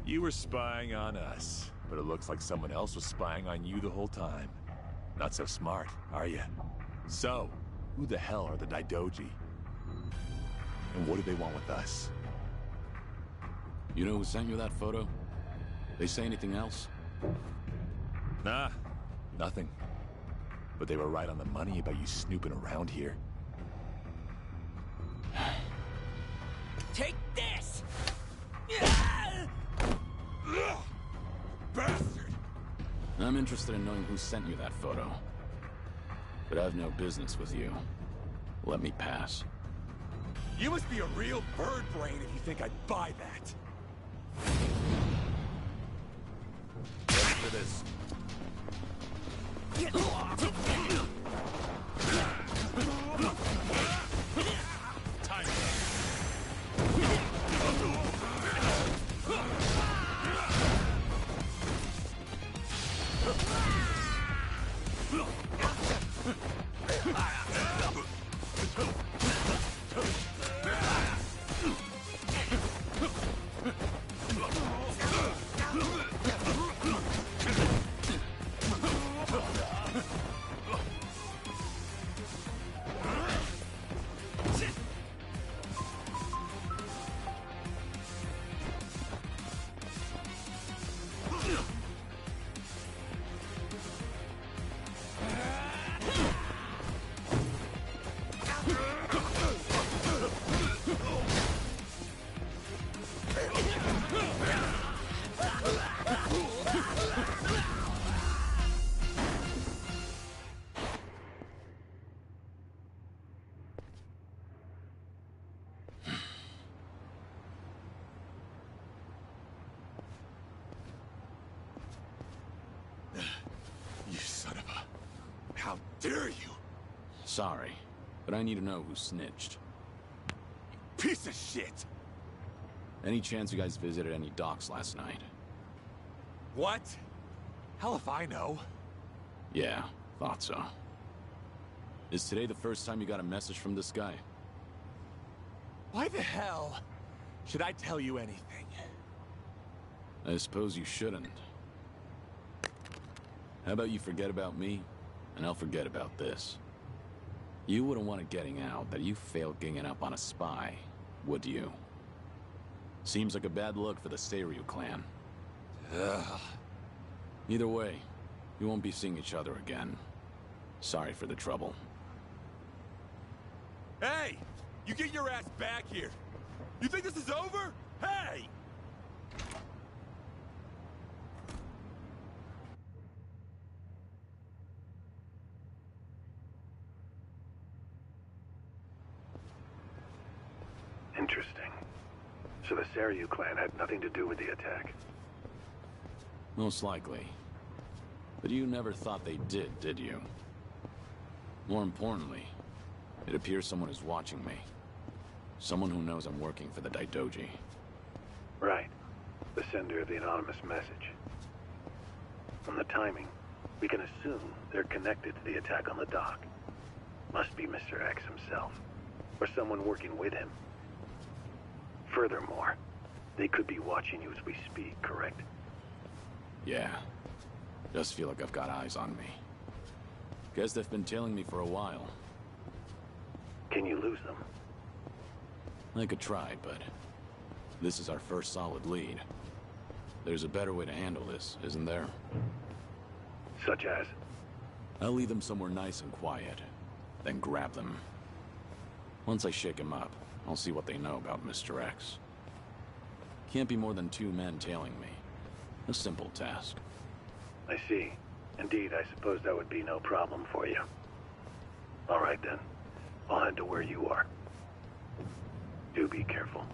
You were spying on us, but it looks like someone else was spying on you the whole time. Not so smart, are you? So, who the hell are the Daidoji? And what do they want with us? You know who sent you that photo? They say anything else? Nah, nothing. But they were right on the money about you snooping around here. Take this! Bastard! I'm interested in knowing who sent you that photo. But I've no business with you. Let me pass. You must be a real bird brain if you think I'd buy that. Ready for this. Time. You son of a... How dare you! Sorry, but I need to know who snitched. Piece of shit! Any chance you guys visited any docks last night? What? Hell if I know. Yeah, thought so. Is today the first time you got a message from this guy? Why the hell should I tell you anything? I suppose you shouldn't. How about you forget about me, and I'll forget about this. You wouldn't want it getting out that you failed ganging up on a spy, would you? Seems like a bad look for the Seiryu clan. Ugh. Either way, we won't be seeing each other again. Sorry for the trouble. Hey! You get your ass back here! You think this is over? Hey! Interesting. So the Seiryu clan had nothing to do with the attack? Most likely. But you never thought they did you? More importantly, it appears someone is watching me. Someone who knows I'm working for the Daidoji. Right. The sender of the anonymous message. From the timing, we can assume they're connected to the attack on the dock. Must be Mr. X himself, or someone working with him. Furthermore, they could be watching you as we speak, correct? Yeah. Just feel like I've got eyes on me. Guess they've been tailing me for a while. Can you lose them? I could try, but this is our first solid lead. There's a better way to handle this, isn't there? Such as? I'll lead them somewhere nice and quiet, then grab them. Once I shake them up, I'll see what they know about Mr. X. Can't be more than 2 men tailing me. A simple task. I see. Indeed, I suppose that would be no problem for you. All right then. I'll head to where you are. Do be careful.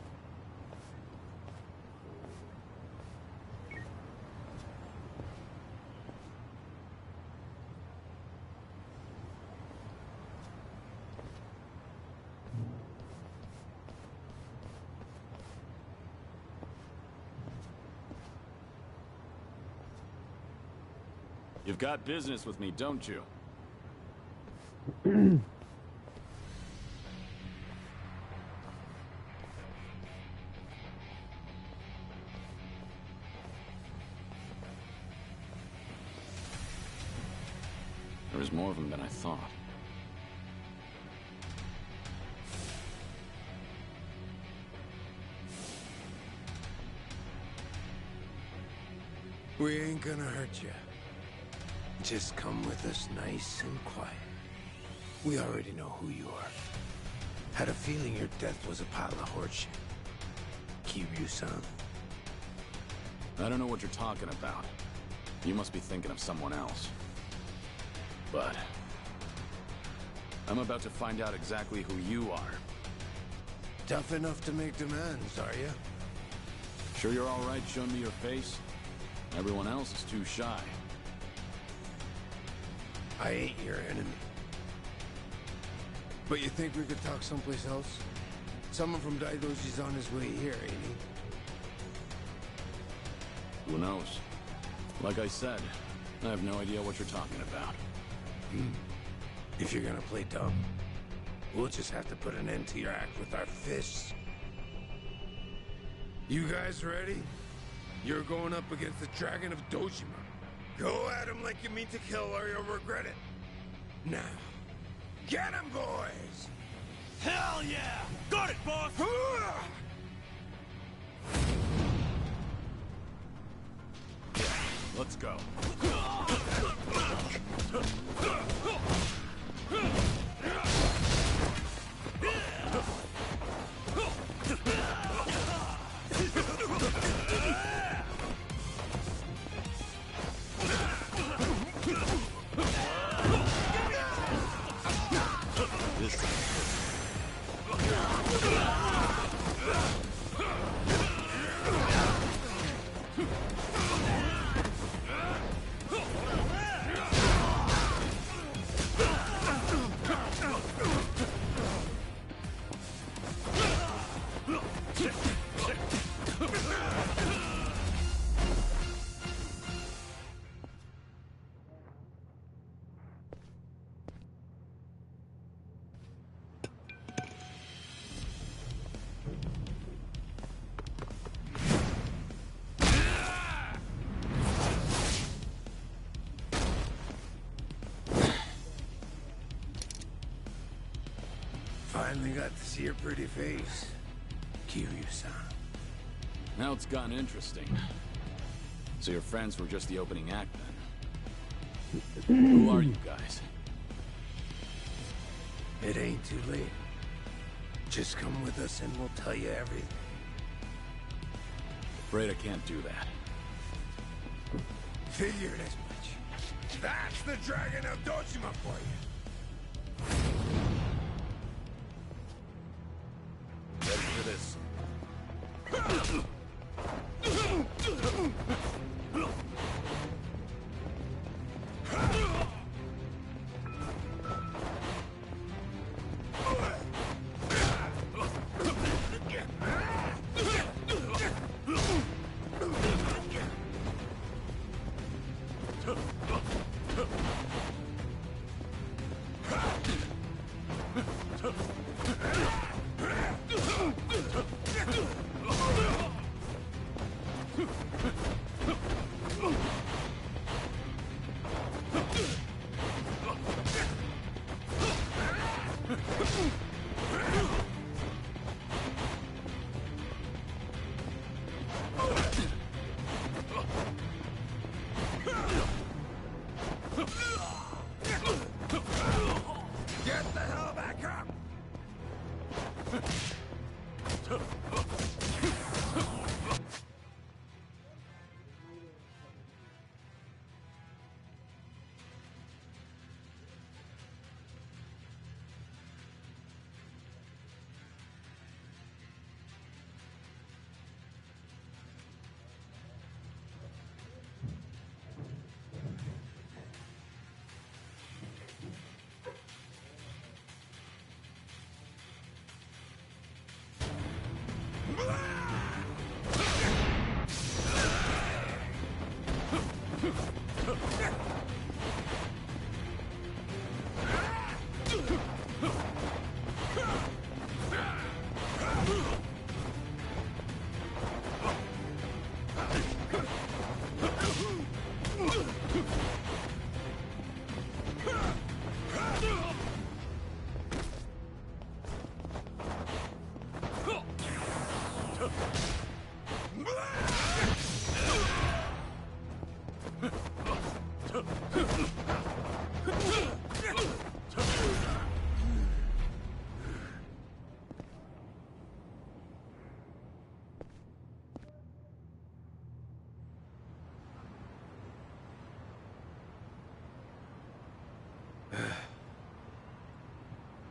You've got business with me, don't you? There was more of them than I thought. We ain't gonna hurt you. Just come with us nice and quiet. We already know who you are. Had a feeling your death was a pile of horseshit. Kiryu-san. I don't know what you're talking about. You must be thinking of someone else. But I'm about to find out exactly who you are. Tough enough to make demands, are you? Sure you're all right showing me your face? Everyone else is too shy. I ain't your enemy. But you think we could talk someplace else? Someone from Daidoji's on his way here, ain't he? Who knows? Like I said, I have no idea what you're talking about. If you're gonna play dumb, we'll just have to put an end to your act with our fists. You guys ready? You're going up against the Dragon of Dojima. Go at him like you mean to kill or you'll regret it. Now, get him, boys! Hell yeah! Got it, boss! Let's go. Finally got to see your pretty face, Kiryu-san. Now it's gotten interesting. So your friends were just the opening act, then? Who are you guys? It ain't too late. Just come with us and we'll tell you everything. Afraid I can't do that. Figured as much. That's the Dragon of Dojima for you. Ready for this?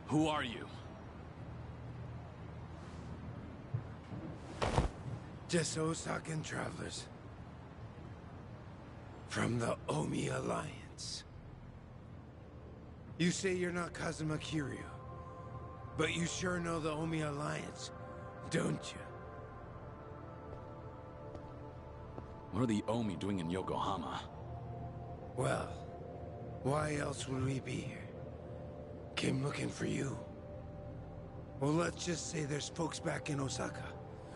Who are you? Just Osakan travelers. From the Omi Alliance. You say you're not Kazuma Kiryu, but you sure know the Omi Alliance, don't you? What are the Omi doing in Yokohama? Well, why else would we be here? Came looking for you. Well, let's just say there's folks back in Osaka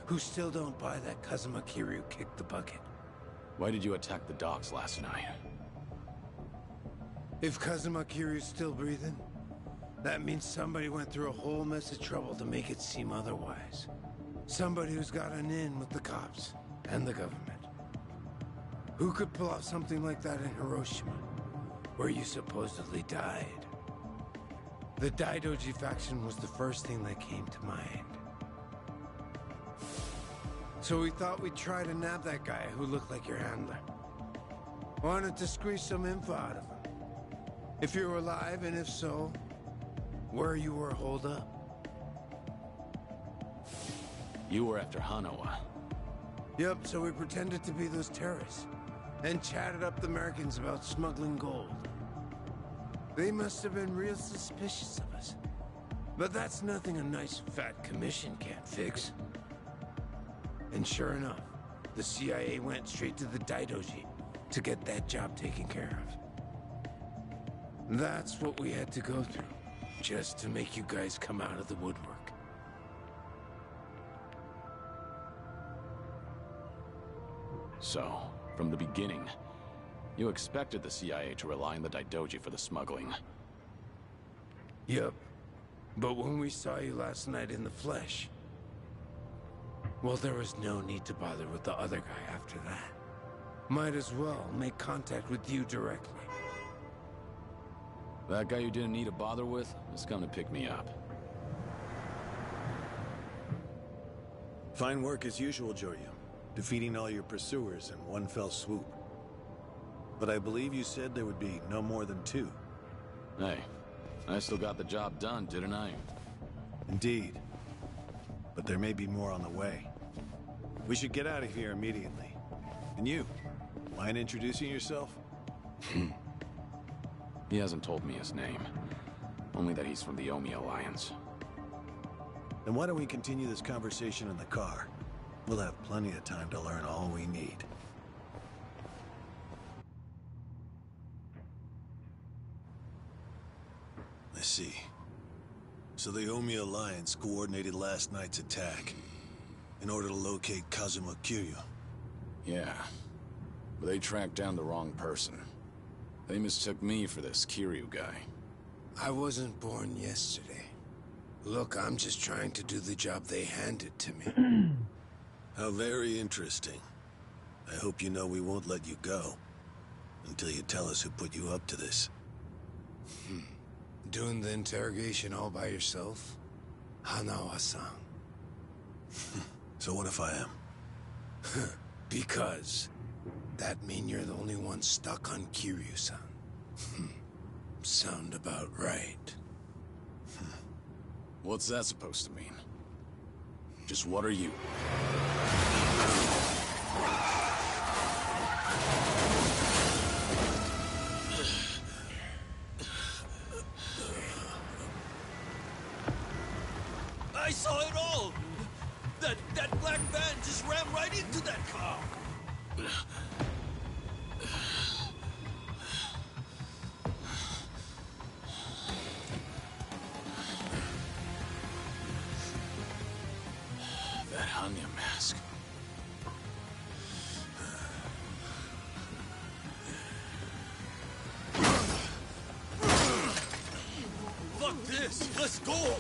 who still don't buy that Kazuma Kiryu kicked the bucket. Why did you attack the docks last night? If Kazuma Kiryu's still breathing, that means somebody went through a whole mess of trouble to make it seem otherwise. Somebody who's got an in with the cops and the government. Who could pull off something like that in Hiroshima, where you supposedly died? The Daidoji faction was the first thing that came to mind. So we thought we'd try to nab that guy who looked like your handler. Wanted to squeeze some info out of him. If you were alive, and if so, where you were holed up. You were after Hanawa. Yep, so we pretended to be those terrorists, and chatted up the Americans about smuggling gold. They must have been real suspicious of us. But that's nothing a nice fat commission can't fix. And sure enough, the CIA went straight to the Daidoji to get that job taken care of. That's what we had to go through, just to make you guys come out of the woodwork. So, from the beginning, you expected the CIA to rely on the Daidoji for the smuggling. Yup. But when we saw you last night in the flesh, well, there was no need to bother with the other guy after that. Might as well make contact with you directly. That guy you didn't need to bother with has come to pick me up. Fine work as usual, Joryu. Defeating all your pursuers in one fell swoop. But I believe you said there would be no more than 2. Hey, I still got the job done, didn't I? Indeed. But there may be more on the way. We should get out of here immediately. And you, mind introducing yourself? He hasn't told me his name. Only that he's from the Omi Alliance. Then why don't we continue this conversation in the car? We'll have plenty of time to learn all we need. I see. So the Omi Alliance coordinated last night's attack in order to locate Kazuma Kiryu. Yeah, but they tracked down the wrong person. They mistook me for this Kiryu guy. I wasn't born yesterday. Look, I'm just trying to do the job they handed to me. How very interesting. I hope you know we won't let you go until you tell us who put you up to this. Doing the interrogation all by yourself? Hanawa-san. So what if I am? Because that mean you're the only one stuck on Kiryu-san. Sound about right. What's that supposed to mean? Just what are you? I saw it all! That black van just ran right into that car! That Hanya mask. Fuck this! Let's go!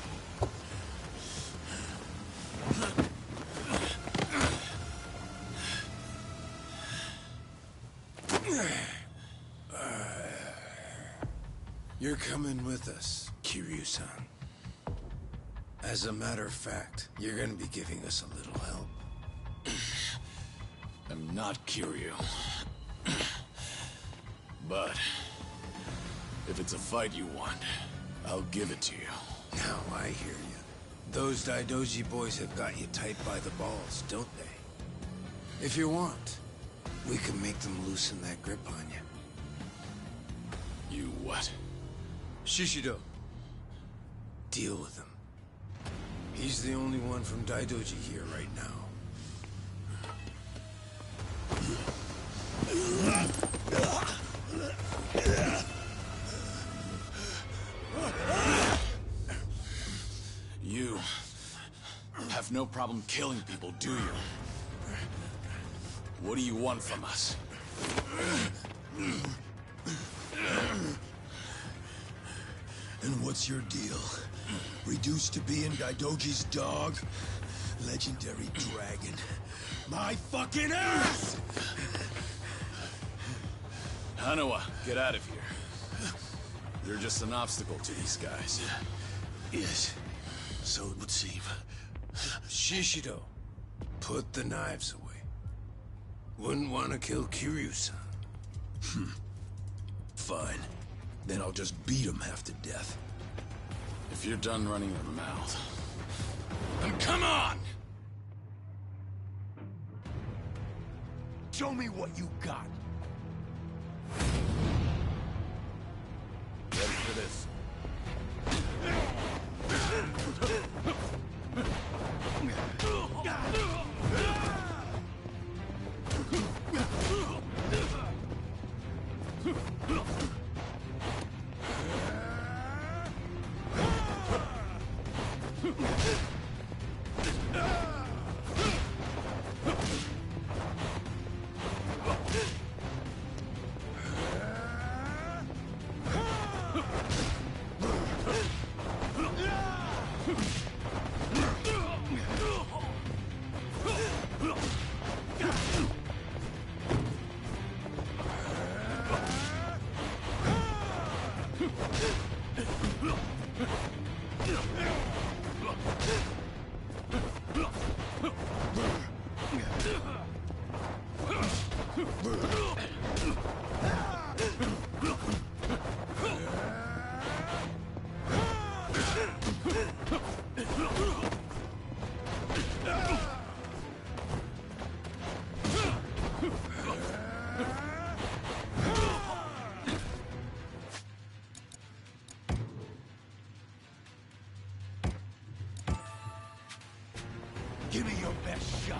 You're coming with us, Kiryu-san. As a matter of fact, you're gonna be giving us a little help. I'm not Kiryu. But if it's a fight you want, I'll give it to you. Now I hear you. Those Daidoji boys have got you tight by the balls, don't they? If you want, we can make them loosen that grip on you. You what? Shishido. Deal with him. He's the only one from Daidoji here right now. You have no problem killing people, do you? What do you want from us? And what's your deal? Reduced to being Daidoji's dog? Legendary dragon. My fucking ass! Hanawa, get out of here. You're just an obstacle to these guys. Yes, so it would seem. Shishido, put the knives away. Wouldn't want to kill Kiryu-san. Fine. Then I'll just beat him half to death. If you're done running your mouth, then come on! Show me what you got. Ready for this? Give me your best shot.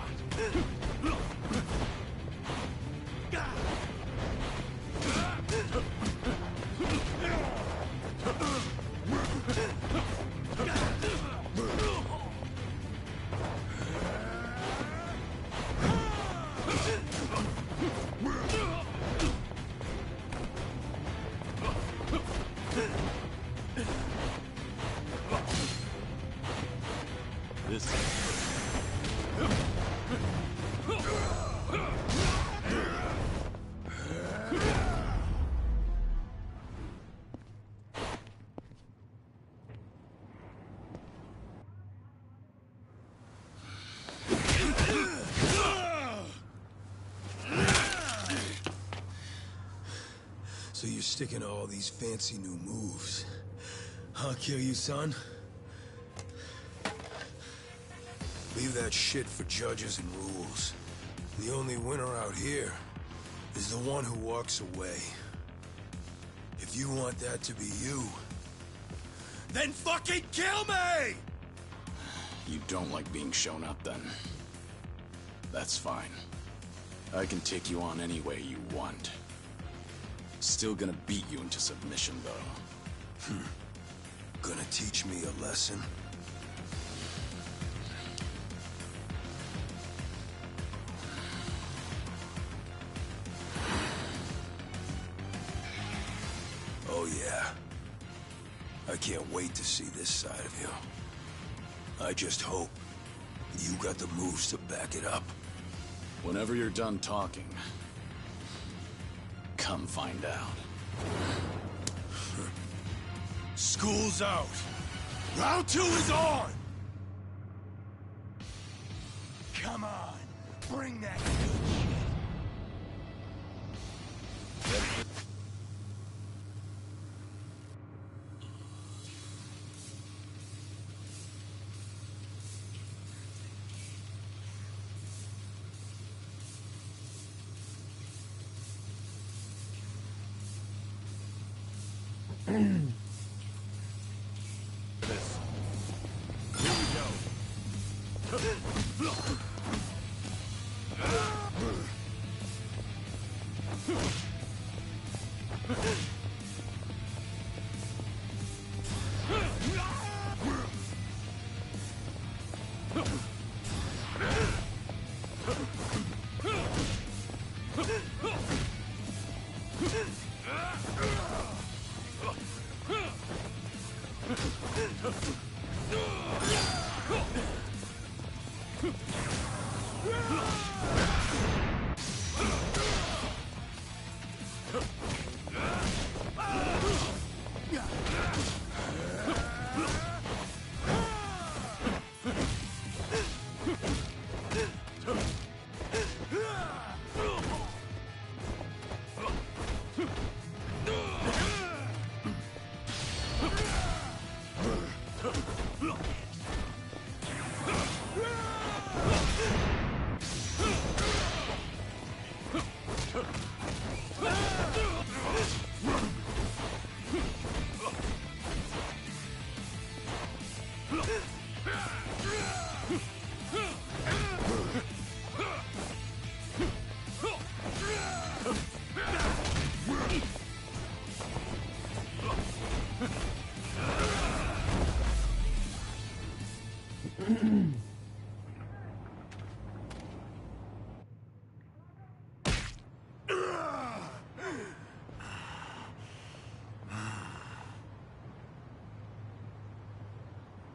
So you're sticking to all these fancy new moves. Huh, Kiryu-san? Leave that shit for judges and rules. The only winner out here is the one who walks away. If you want that to be you, then fucking kill me! You don't like being shown up, then. That's fine. I can take you on any way you want. Still gonna beat you into submission, though. Gonna teach me a lesson? Oh yeah. I can't wait to see this side of you. I just hope you got the moves to back it up. Whenever you're done talking, Come find out. School's out. Round 2 is on! Come on, bring that good shit.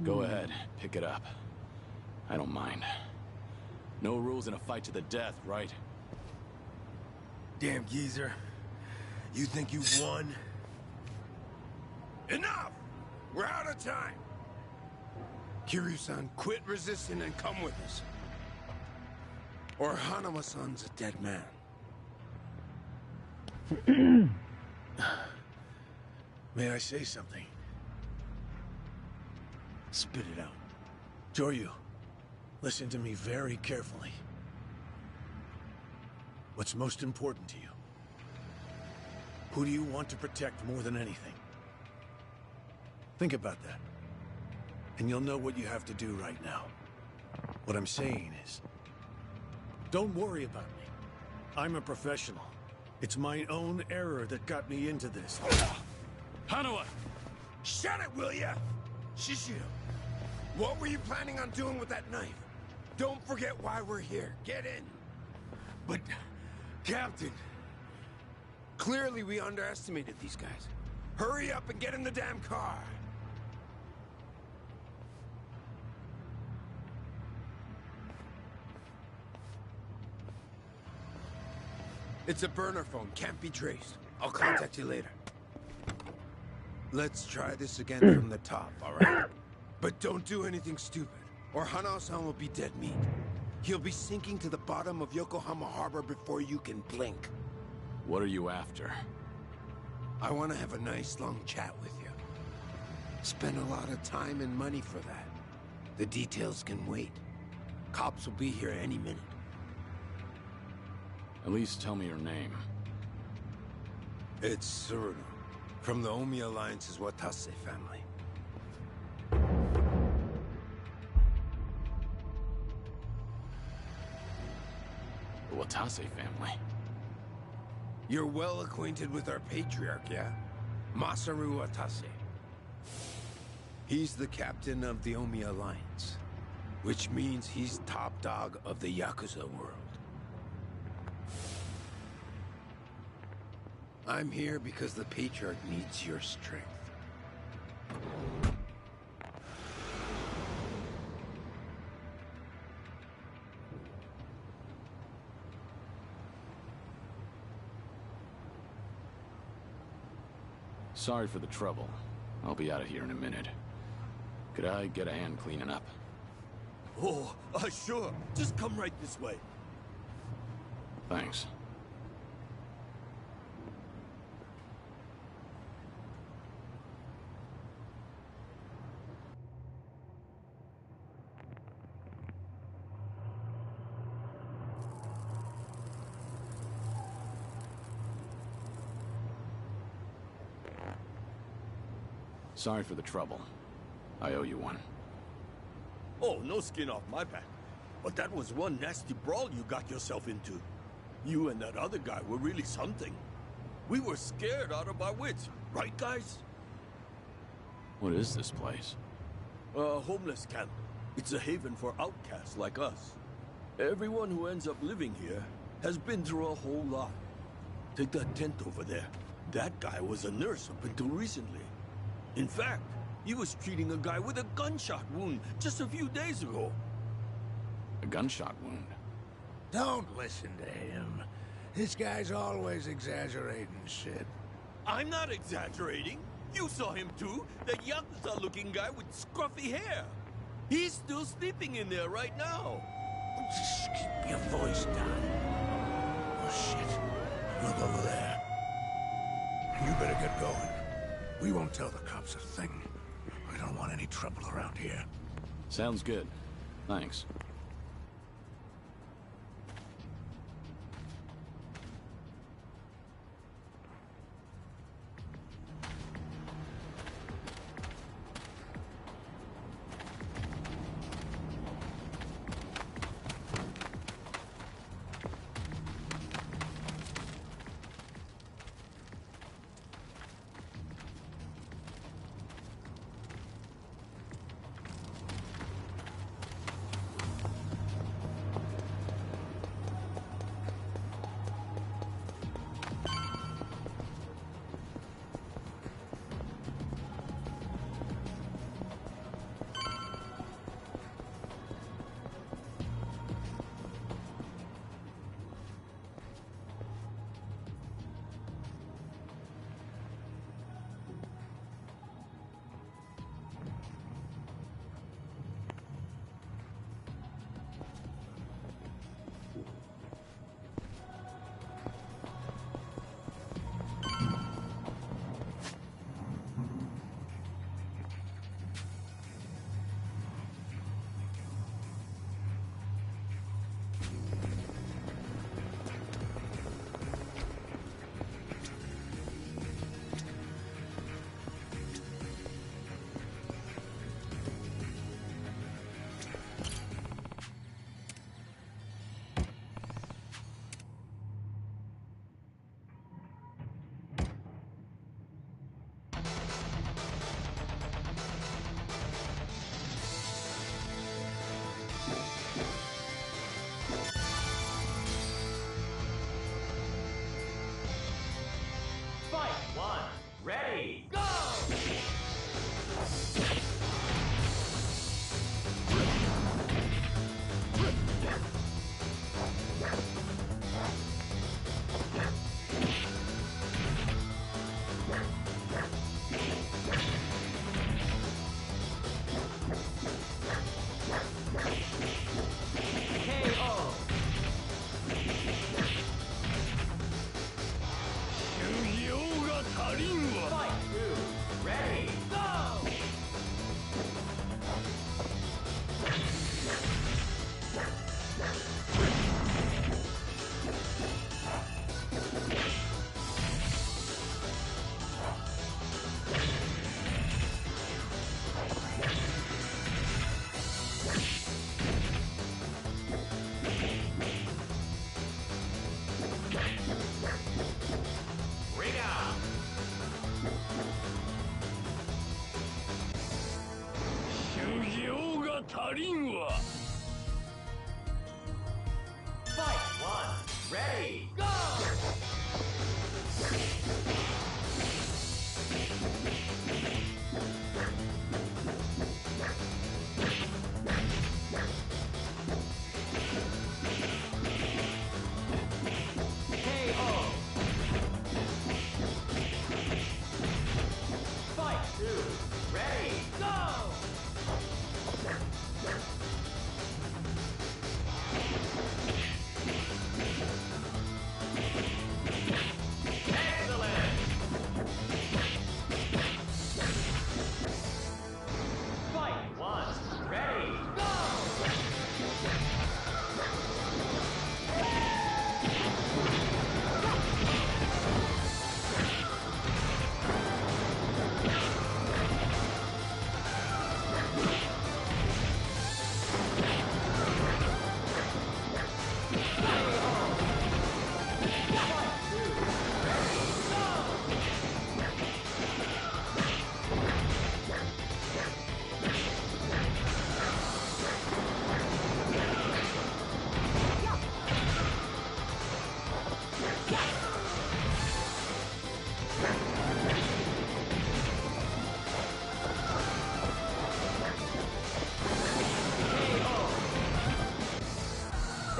Go ahead, pick it up. I don't mind. No rules in a fight to the death, right? Damn geezer. You think you won? Enough! We're out of time! Kiryu-san, quit resisting and come with us. Or Hanama-san's a dead man. May I say something? Spit it out. Joryu, listen to me very carefully. What's most important to you? Who do you want to protect more than anything? Think about that. And you'll know what you have to do right now. What I'm saying is, don't worry about me. I'm a professional. It's my own error that got me into this. Hanawa! Shut it, will ya? Shishio, what were you planning on doing with that knife? Don't forget why we're here. Get in. But, Captain... Clearly we underestimated these guys. Hurry up and get in the damn car. It's a burner phone, can't be traced. I'll contact you later. Let's try this again from the top, all right? But don't do anything stupid, or Hanao-san will be dead meat. He'll be sinking to the bottom of Yokohama Harbor before you can blink. What are you after? I want to have a nice long chat with you. Spend a lot of time and money for that. The details can wait. Cops will be here any minute. At least tell me your name. It's Tsuruno, from the Omi Alliance's Watase family. The Watase family? You're well acquainted with our patriarch, yeah? Masaru Watase. He's the captain of the Omi Alliance, which means he's top dog of the Yakuza world. I'm here because the patriarch needs your strength. Sorry for the trouble. I'll be out of here in a minute. Could I get a hand cleaning up? Oh, sure. Just come right this way. Thanks. Sorry for the trouble. I owe you one. Oh, no skin off my back. But that was one nasty brawl you got yourself into. You and that other guy were really something. We were scared out of our wits, right, guys? What is this place? A homeless camp. It's a haven for outcasts like us. Everyone who ends up living here has been through a whole lot. Take that tent over there. That guy was a nurse up until recently. In fact, he was treating a guy with a gunshot wound just a few days ago. A gunshot wound? Don't listen to him. This guy's always exaggerating shit. I'm not exaggerating. You saw him too. That Yakuza-looking guy with scruffy hair. He's still sleeping in there right now. Just keep your voice down. Oh, shit. Look over there. You better get going. We won't tell the cops a thing. We don't want any trouble around here. Sounds good. Thanks.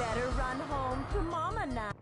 better run home to Mama now.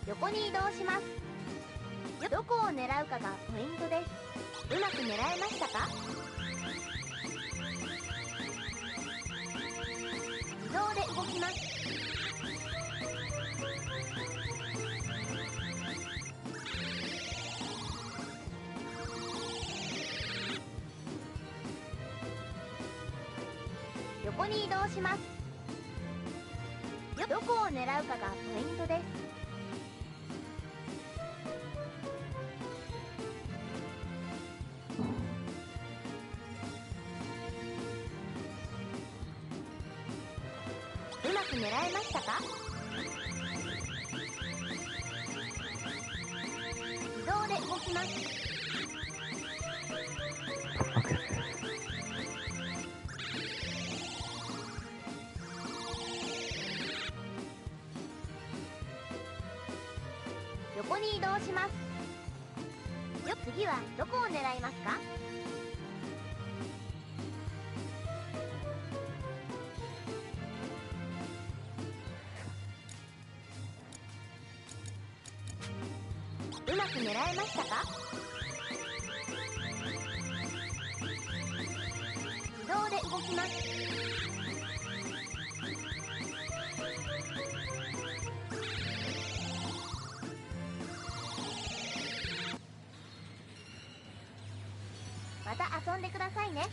横に移動します。どこを狙うかがポイントです。うまく狙えましたか？自動で動きます。横に移動します。どこを狙うかがポイントです。うまく狙えましたか？自動で動きます。横に移動します。次はどこを狙いますか？うまく狙えましたか？自動で動きます。また遊んでくださいね。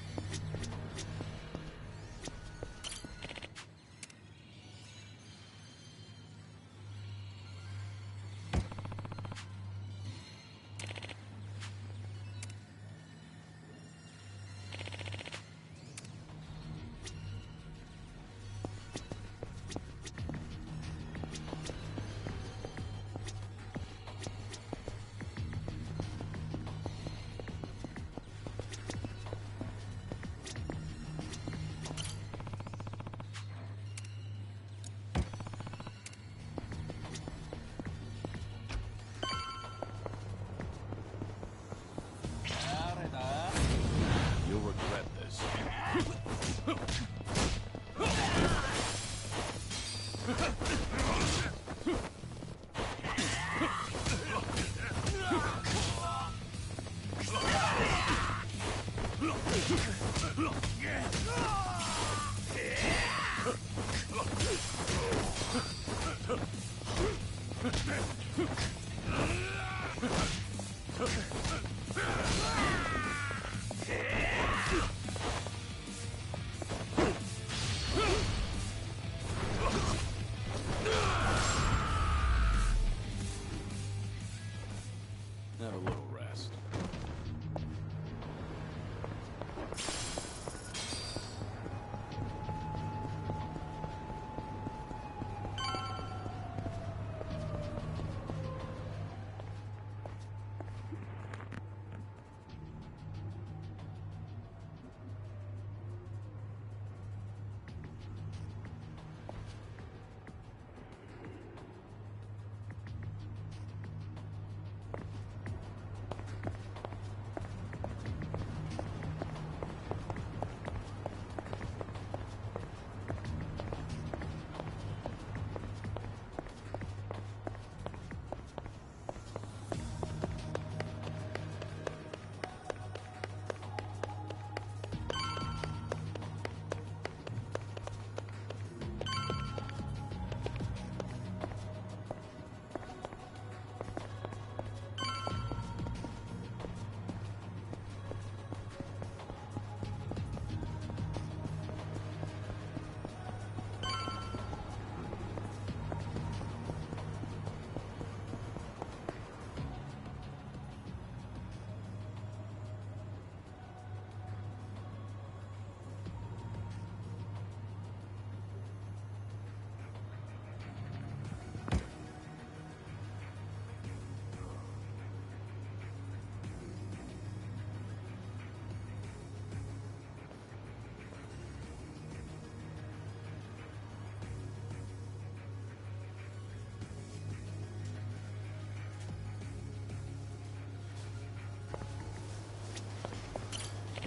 You'll regret this.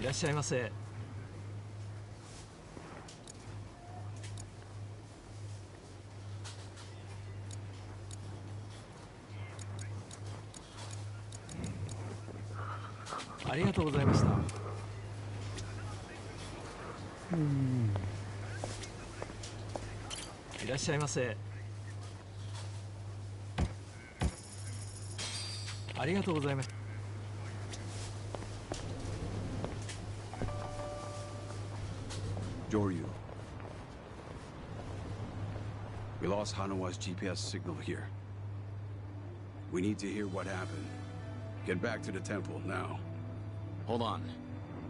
らっしゃいませ。ありがとうございました。いらっしゃいませ。ありがとうございます。Joryu. We lost Hanawa's GPS signal here. We need to hear what happened. Get back to the temple now. Hold on.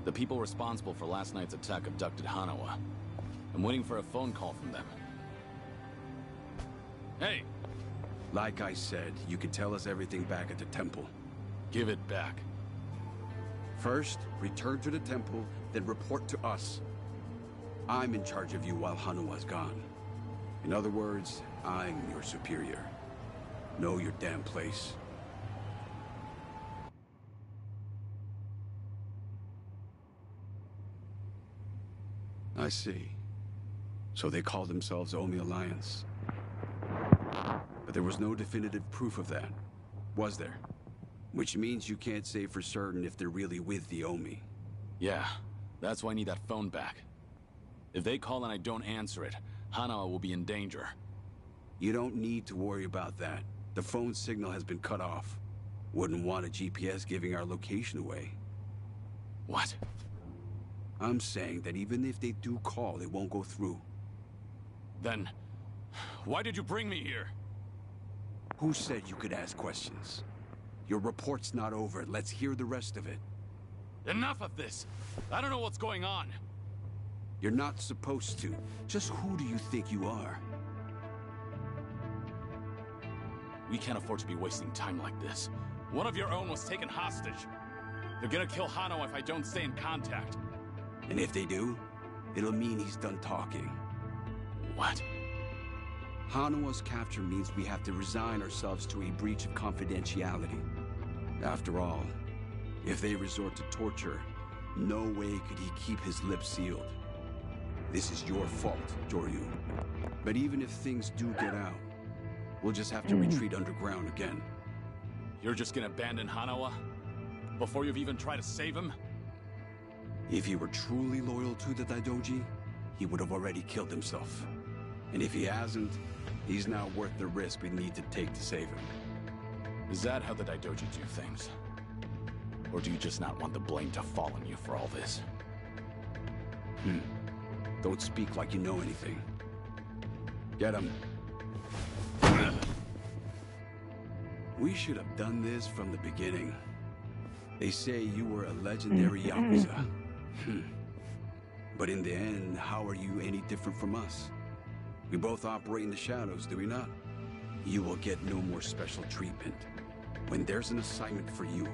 The people responsible for last night's attack abducted Hanawa. I'm waiting for a phone call from them. Hey! Like I said, you can tell us everything back at the temple. Give it back. First, return to the temple, then report to us. I'm in charge of you while Hanawa's gone. In other words, I'm your superior. Know your damn place. I see. So they call themselves Omi Alliance. But there was no definitive proof of that, was there? Which means you can't say for certain if they're really with the Omi. Yeah, that's why I need that phone back. If they call and I don't answer it, Hanawa will be in danger. You don't need to worry about that. The phone signal has been cut off. Wouldn't want a GPS giving our location away. What? I'm saying that even if they do call, it won't go through. Then, why did you bring me here? Who said you could ask questions? Your report's not over. Let's hear the rest of it. Enough of this! I don't know what's going on. You're not supposed to. Just who do you think you are? We can't afford to be wasting time like this. One of your own was taken hostage. They're gonna kill Hanawa if I don't stay in contact. And if they do, it'll mean he's done talking. What? Hanawa's capture means we have to resign ourselves to a breach of confidentiality. After all, if they resort to torture, no way could he keep his lips sealed. This is your fault, Joryu. But even if things do get out, we'll just have to retreat underground again. You're just gonna abandon Hanawa? Before you've even tried to save him? If he were truly loyal to the Daidoji, he would have already killed himself. And if he hasn't, he's not worth the risk we need to take to save him. Is that how the Daidoji do things? Or do you just not want the blame to fall on you for all this? Don't speak like you know anything. Get him. We should have done this from the beginning. They say you were a legendary Yakuza. But in the end, how are you any different from us? We both operate in the shadows, do we not? You will get no more special treatment. When there's an assignment for you,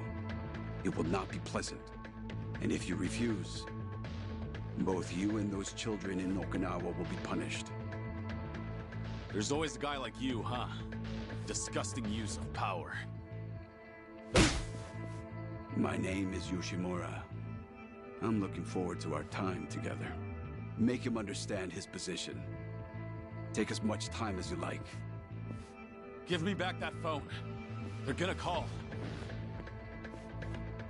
it will not be pleasant. And if you refuse, both you and those children in Okinawa will be punished. There's always a guy like you, huh? Disgusting use of power. My name is Yoshimura. I'm looking forward to our time together. Make him understand his position. Take as much time as you like. Give me back that phone. They're gonna call.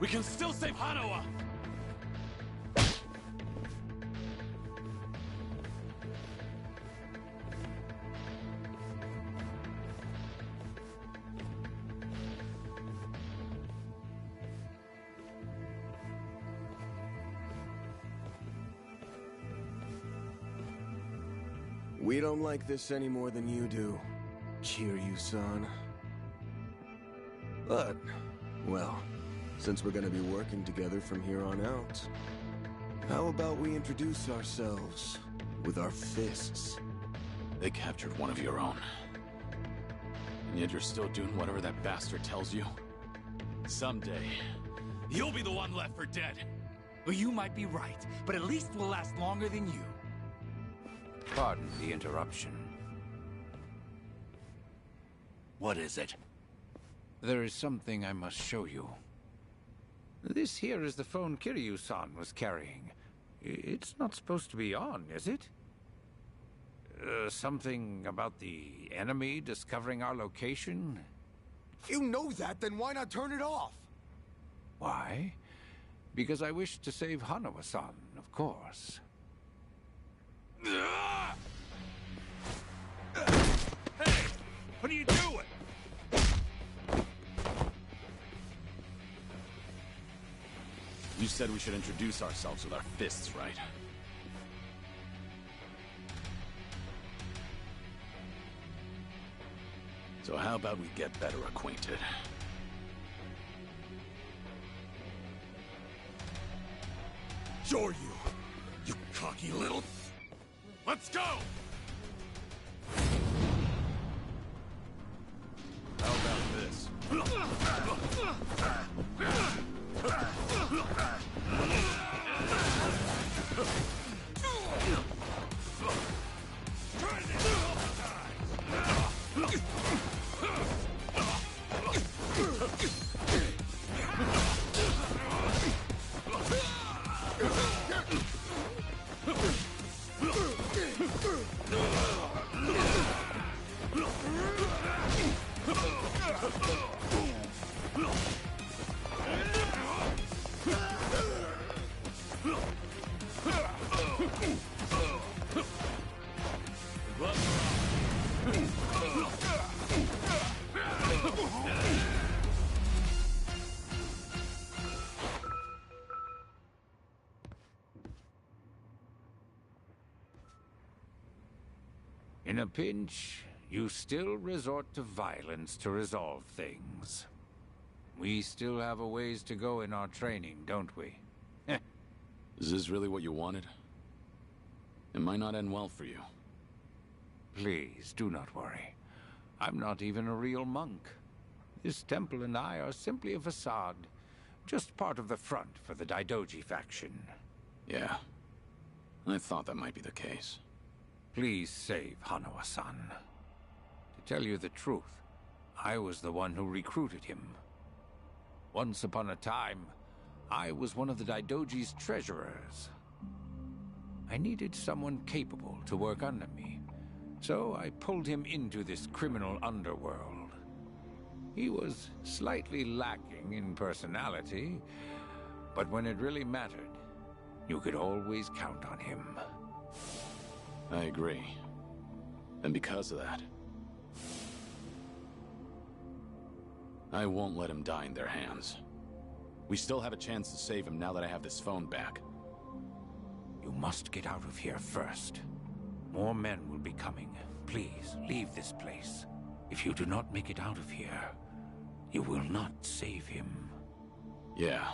We can still save Hanawa! We don't like this any more than you do, Kiryu-san. But, well, since we're gonna be working together from here on out, how about we introduce ourselves with our fists? They captured one of your own. And yet you're still doing whatever that bastard tells you? Someday, you'll be the one left for dead. Well, you might be right, but at least we'll last longer than you. Pardon the interruption. What is it? There is something I must show you. This here is the phone Kiryu-san was carrying. It's not supposed to be on, is it? Something about the enemy discovering our location? If you know that, then why not turn it off? Why? Because I wish to save Hanawa-san, of course. Hey! What are you doing? You said we should introduce ourselves with our fists, right? So how about we get better acquainted? Sure you cocky little... Let's go! How about this? In a pinch, you still resort to violence to resolve things. We still have a ways to go in our training, don't we? Is this really what you wanted? It might not end well for you. Please, do not worry. I'm not even a real monk. This temple and I are simply a facade. Just part of the front for the Daidoji faction. Yeah. I thought that might be the case. Please save Hanawa-san. To tell you the truth, I was the one who recruited him. Once upon a time, I was one of the Daidoji's treasurers. I needed someone capable to work under me, so I pulled him into this criminal underworld. He was slightly lacking in personality, but when it really mattered, you could always count on him. I agree. And because of that, I won't let him die in their hands. We still have a chance to save him now that I have this phone back. You must get out of here first. More men will be coming. Please, leave this place. If you do not make it out of here, you will not save him. Yeah,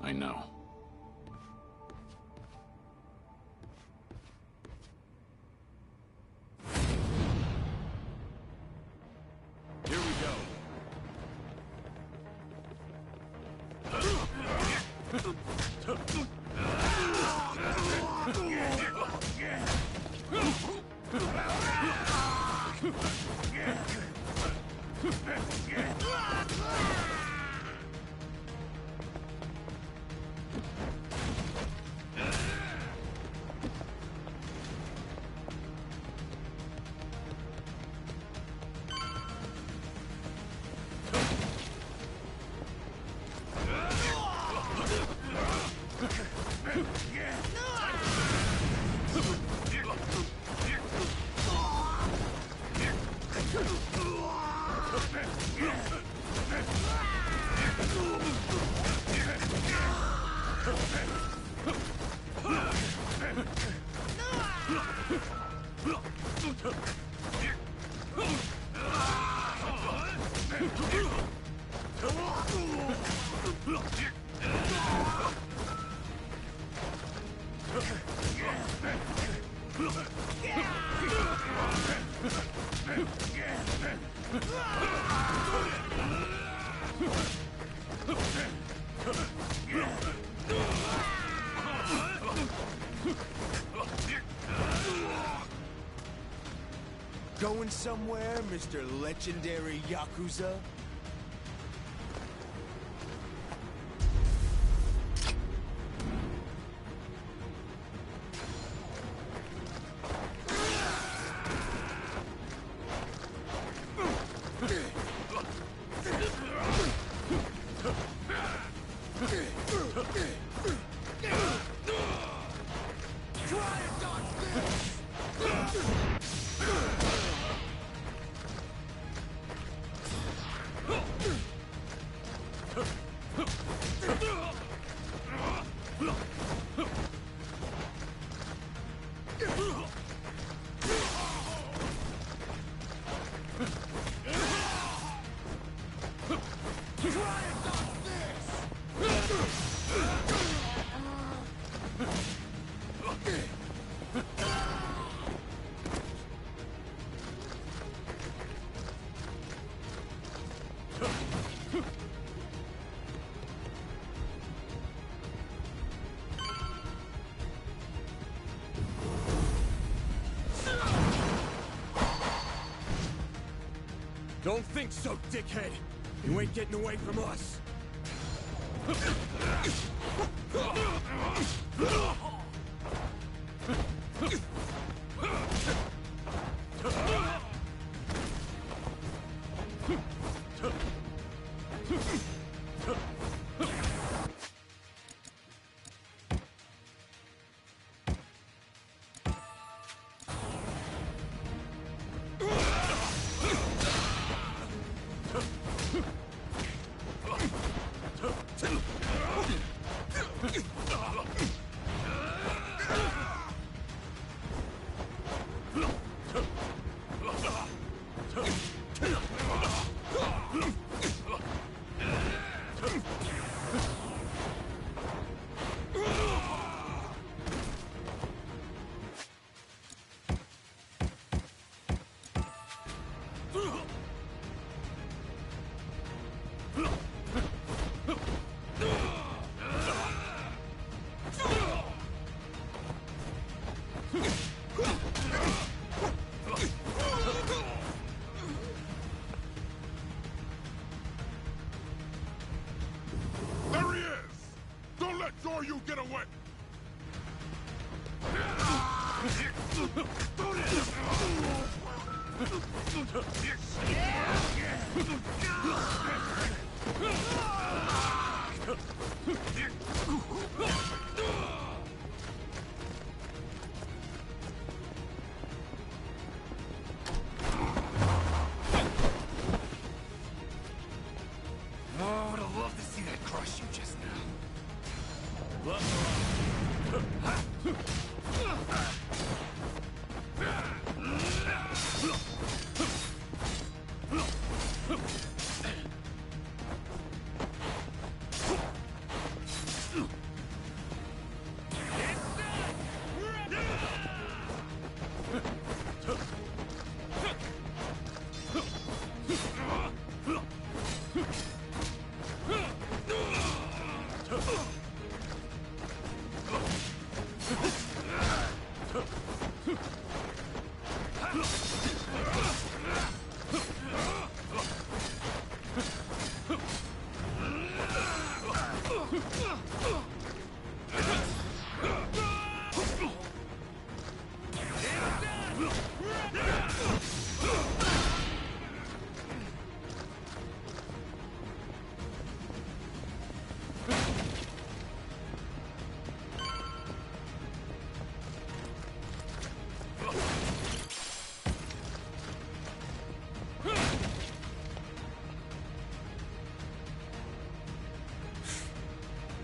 I know. Here we go. Going somewhere, Mr. Legendary Yakuza? Don't think so, dickhead. You ain't getting away from us. There he is! Don't let Zoryu get away! Oh, I would have loved to see that crush you just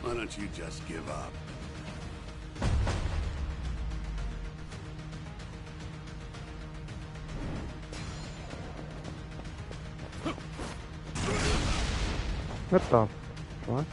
Why don't you just give up? What the fuck?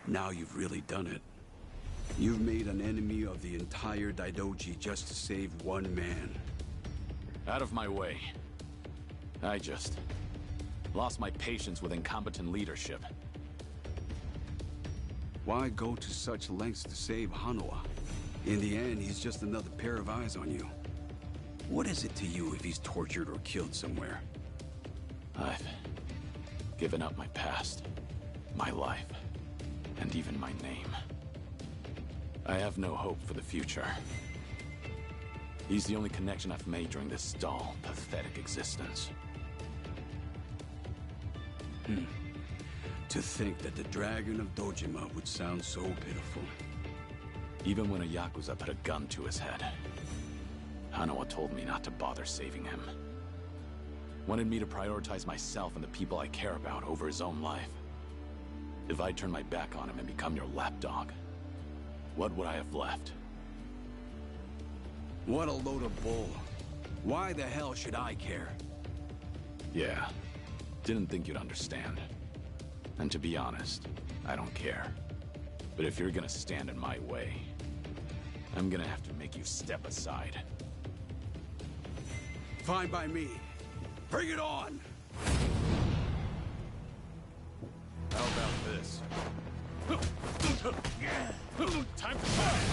Now you've really done it. You've made an enemy of the entire Daidoji just to save one man. Out of my way. I just lost my patience with incompetent leadership. Why go to such lengths to save Hanawa? In the end, he's just another pair of eyes on you. What is it to you if he's tortured or killed somewhere? I've given up my past, my life, and even my name. I have no hope for the future. He's the only connection I've made during this dull, pathetic existence. To think that the Dragon of Dojima would sound so pitiful. Even when a Yakuza put a gun to his head, Hanawa told me not to bother saving him. Wanted me to prioritize myself and the people I care about over his own life. If I turn my back on him and become your lapdog, what would I have left? What a load of bull. Why the hell should I care? Yeah, didn't think you'd understand. And to be honest, I don't care. But if you're gonna stand in my way, I'm gonna have to make you step aside. Fine by me. Bring it on! How about this? Time to fight!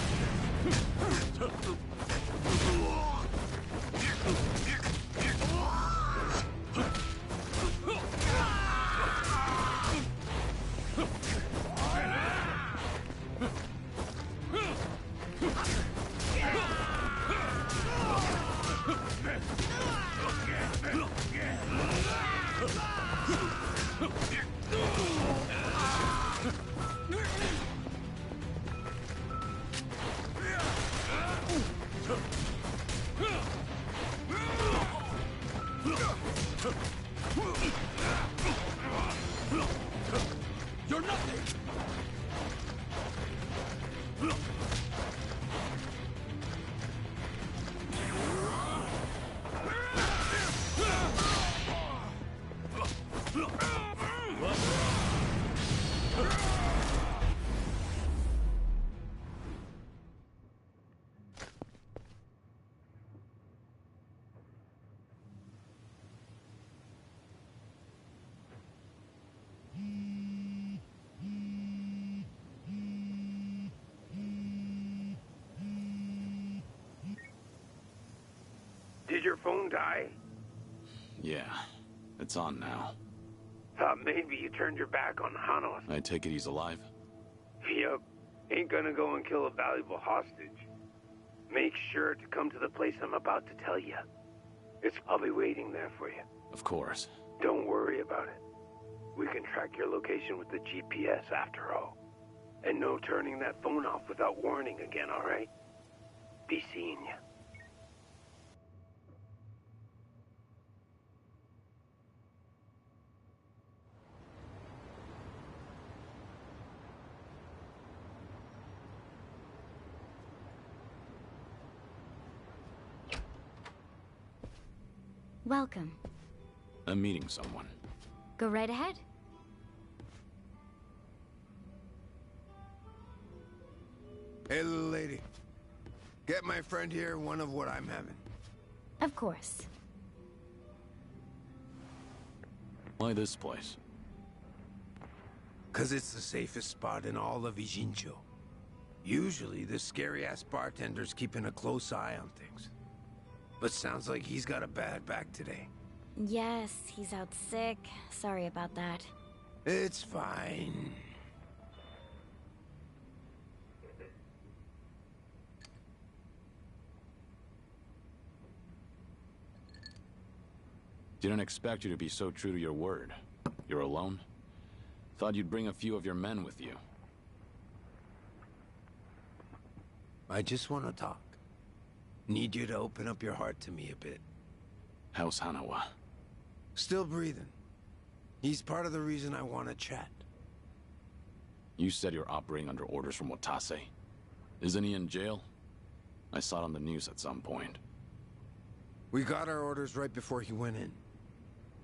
You're nothing! Did your phone die? Yeah, it's on now. Thought maybe you turned your back on Hanawa. I take it he's alive? Yup. Ain't gonna go and kill a valuable hostage. Make sure to come to the place I'm about to tell you. I'll be waiting there for you. Of course. Don't worry about it. We can track your location with the GPS after all. And no turning that phone off without warning again, alright? Be seeing you. Welcome. I'm meeting someone. Go right ahead. Hey, little lady. Get my friend here one of what I'm having. Of course. Why this place? 'Cause it's the safest spot in all of Ijincho. Usually, the scary-ass bartender's keeping a close eye on things. But sounds like he's got a bad back today. Yes, he's out sick. Sorry about that. It's fine. Didn't expect you to be so true to your word. You're alone? Thought you'd bring a few of your men with you. I just want to talk. Need you to open up your heart to me a bit. How's Hanawa? Still breathing. He's part of the reason I want to chat. You said you're operating under orders from Watase. Isn't he in jail? I saw it on the news at some point. We got our orders right before he went in.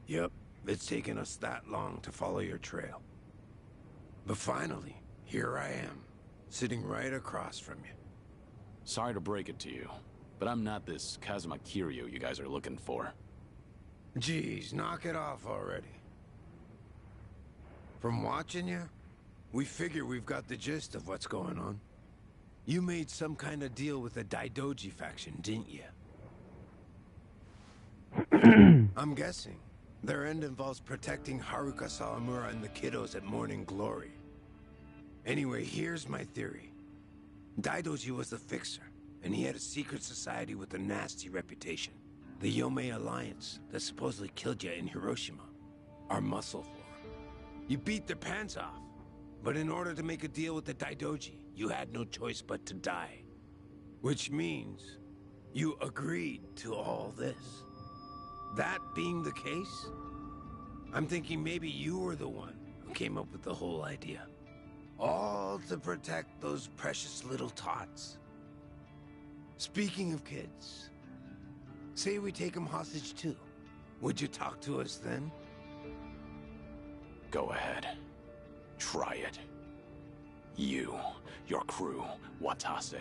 Yep, it's taken us that long to follow your trail. But finally, here I am, sitting right across from you. Sorry to break it to you, but I'm not this Kazuma Kiryu you guys are looking for. Geez, knock it off already. From watching you, we figure we've got the gist of what's going on. You made some kind of deal with the Daidoji faction, didn't you? I'm guessing their end involves protecting Haruka Sawamura and the kiddos at Morning Glory. Anyway, here's my theory. Daidoji was the fixer, and he had a secret society with a nasty reputation. The Yomei Alliance that supposedly killed you in Hiroshima. Our muscle for him. You beat their pants off, but in order to make a deal with the Daidoji, you had no choice but to die. Which means you agreed to all this. That being the case, I'm thinking maybe you were the one who came up with the whole idea. All to protect those precious little tots. Speaking of kids, say we take them hostage too. Would you talk to us then? Go ahead. Try it. You, your crew, Watase.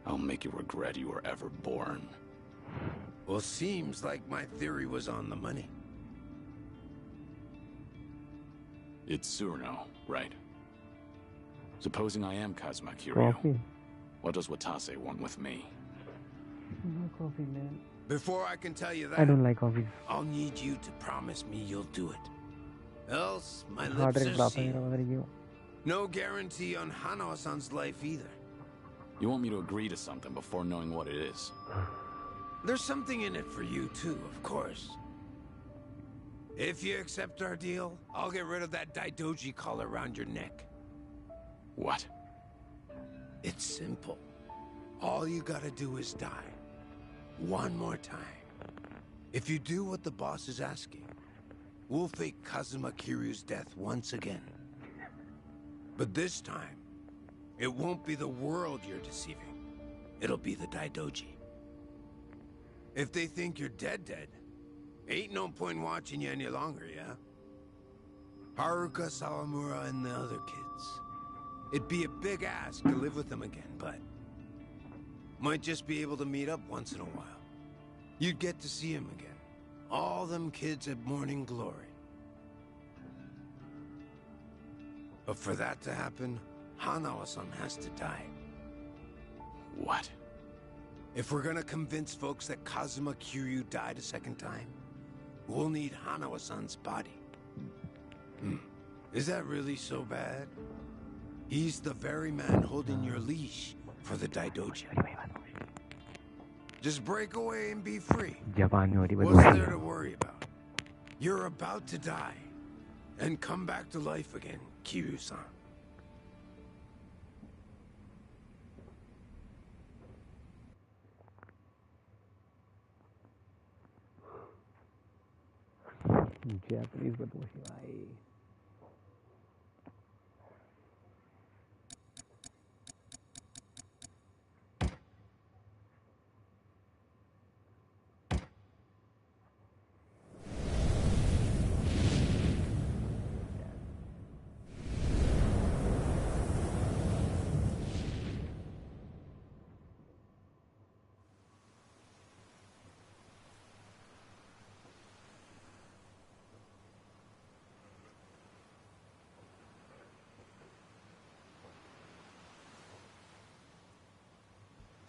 I'll make you regret you were ever born. Well, seems like my theory was on the money. It's Tsuruno, right? Supposing I am Kazuma Kiryu, Coffee. what does Watase want with me? No coffee, man. Before I can tell you that, I don't like coffee. I'll need you to promise me you'll do it. Else, my Hard lips rate are bapa sealed. मेरा बदल गया. No guarantee on Hanawa-san's life either. You want me to agree to something before knowing what it is? There's something in it for you too, of course. If you accept our deal, I'll get rid of that Daidoji collar around your neck. What? It's simple. All you gotta do is die. One more time. If you do what the boss is asking, we'll fake Kazuma Kiryu's death once again. But this time, it won't be the world you're deceiving. It'll be the Daidoji. If they think you're dead, ain't no point watching you any longer, yeah? Haruka, Sawamura, and the other kids. It'd be a big ask to live with them again, but might just be able to meet up once in a while. You'd get to see them again. All them kids at Morning Glory. But for that to happen, Hanawa-san has to die. What? If we're gonna convince folks that Kazuma Kiryu died a second time, we'll need Hanawa-san's body. Is that really so bad? He's the very man holding your leash for the Daidoji. Just break away and be free. What's there to worry about? You're about to die and come back to life again, Kiryu-san. Japanese बदमाशी भाई.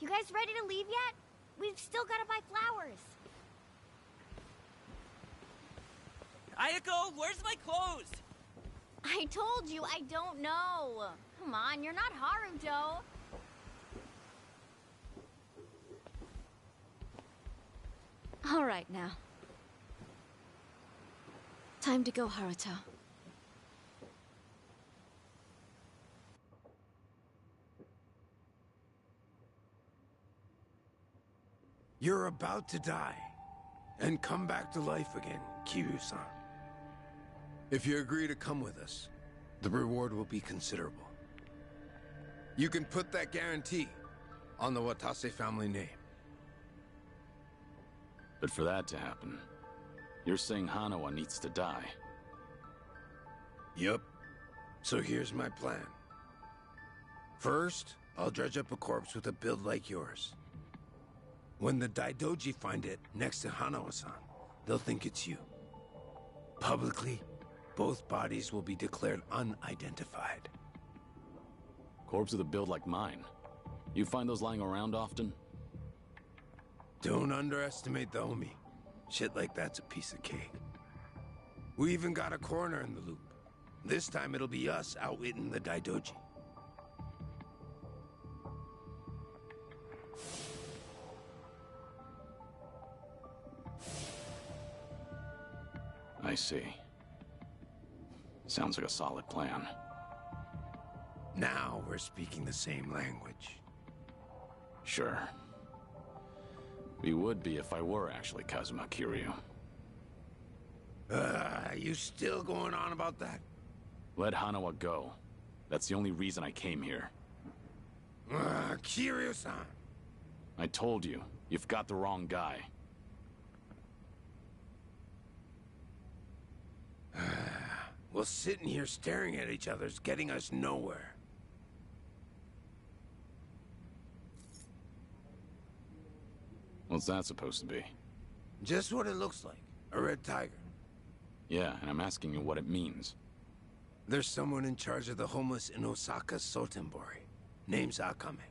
You guys ready to leave yet? We've still gotta buy flowers. Ayako, where's my clothes? I told you I don't know. Come on, you're not Haruto. All right now. Time to go, Haruto. You're about to die and come back to life again, Kiryu-san. If you agree to come with us, the reward will be considerable. You can put that guarantee on the Watase family name. But for that to happen, you're saying Hanawa needs to die. Yup. So here's my plan. First, I'll dredge up a corpse with a build like yours. When the Daidoji find it next to Hanawa-san, they'll think it's you. Publicly, both bodies will be declared unidentified. Corpse with a build like mine. You find those lying around often? Don't underestimate the Omi. Shit like that's a piece of cake. We even got a coroner in the loop. This time it'll be us outwitting the Daidoji. I see. Sounds like a solid plan. Now we're speaking the same language. Sure. We would be if I were actually Kazuma Kiryu. You still going on about that? Let Hanawa go. That's the only reason I came here. Kiryu-san! I told you, you've got the wrong guy. Well, sitting here staring at each other's getting us nowhere. What's that supposed to be? Just what it looks like. A red tiger. Yeah, and I'm asking you what it means. There's someone in charge of the homeless in Osaka's Sotenbori. Name's Akame.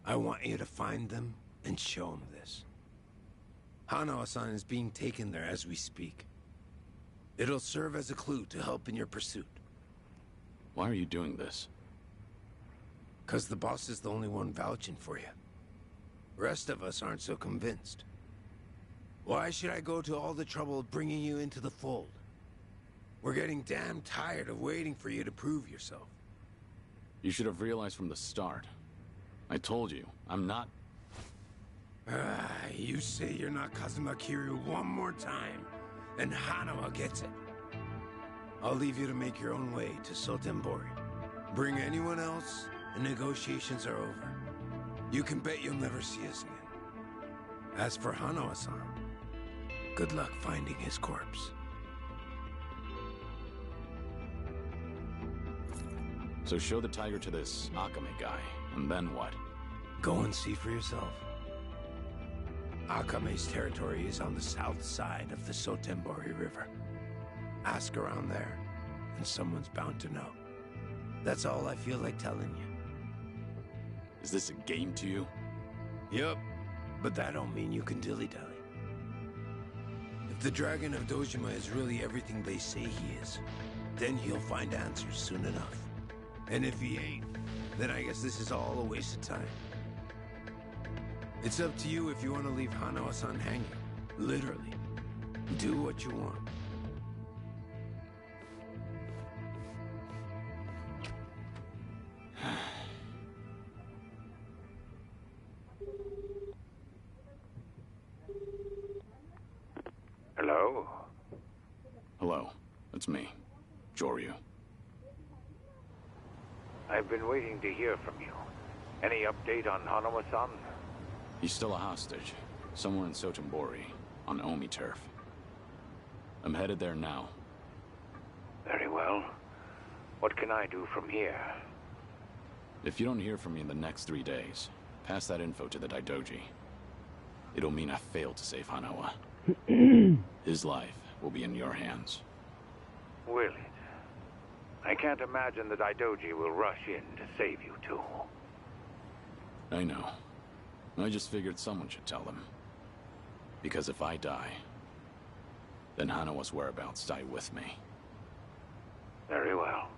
I want you to find them and show them this. Hanawa-san is being taken there as we speak. It'll serve as a clue to help in your pursuit. Why are you doing this? 'Cause the boss is the only one vouching for you. Rest of us aren't so convinced. Why should I go to all the trouble of bringing you into the fold? We're getting damn tired of waiting for you to prove yourself. You should have realized from the start. I told you, I'm not... You say you're not Kazuma Kiryu one more time, and Hanawa gets it. I'll leave you to make your own way to Sotenbori. Bring anyone else, and negotiations are over. You can bet you'll never see us again. As for Hanawa-san, good luck finding his corpse. So show the tiger to this Akame guy, and then what? Go and see for yourself. Akame's territory is on the south side of the Sotenbori River. Ask around there, and someone's bound to know. That's all I feel like telling you. Is this a game to you? Yup, but that don't mean you can dilly-dally. If the Dragon of Dojima is really everything they say he is, then he'll find answers soon enough. And if he ain't, then I guess this is all a waste of time. It's up to you if you want to leave Hanawa-san hanging. Literally. Do what you want. Hello? Hello, it's me, Joryu. I've been waiting to hear from you. Any update on Hanawa-san? He's still a hostage, somewhere in Sotenbori, on Omi turf. I'm headed there now. Very well. What can I do from here? If you don't hear from me in the next 3 days, pass that info to the Daidoji. It'll mean I failed to save Hanawa. His life will be in your hands. Will it? I can't imagine the Daidoji will rush in to save you two. I know. I just figured someone should tell them. Because if I die, then Hanawa's whereabouts die with me. Very well.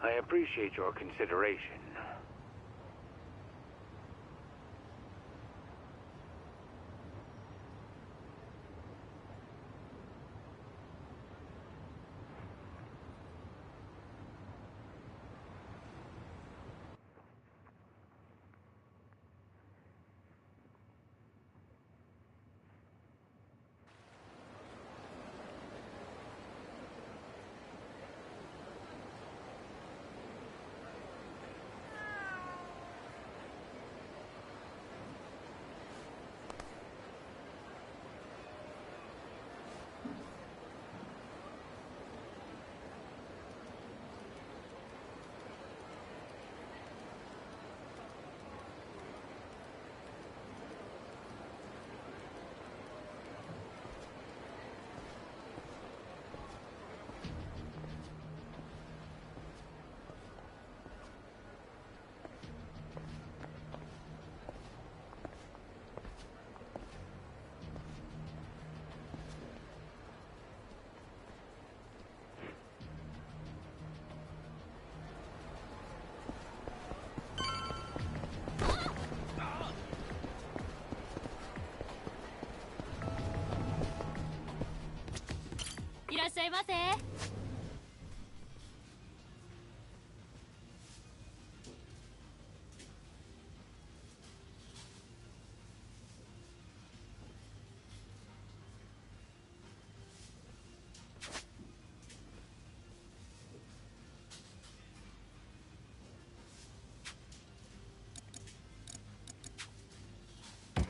I appreciate your consideration. ゃいませ。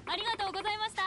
ありがとうございました。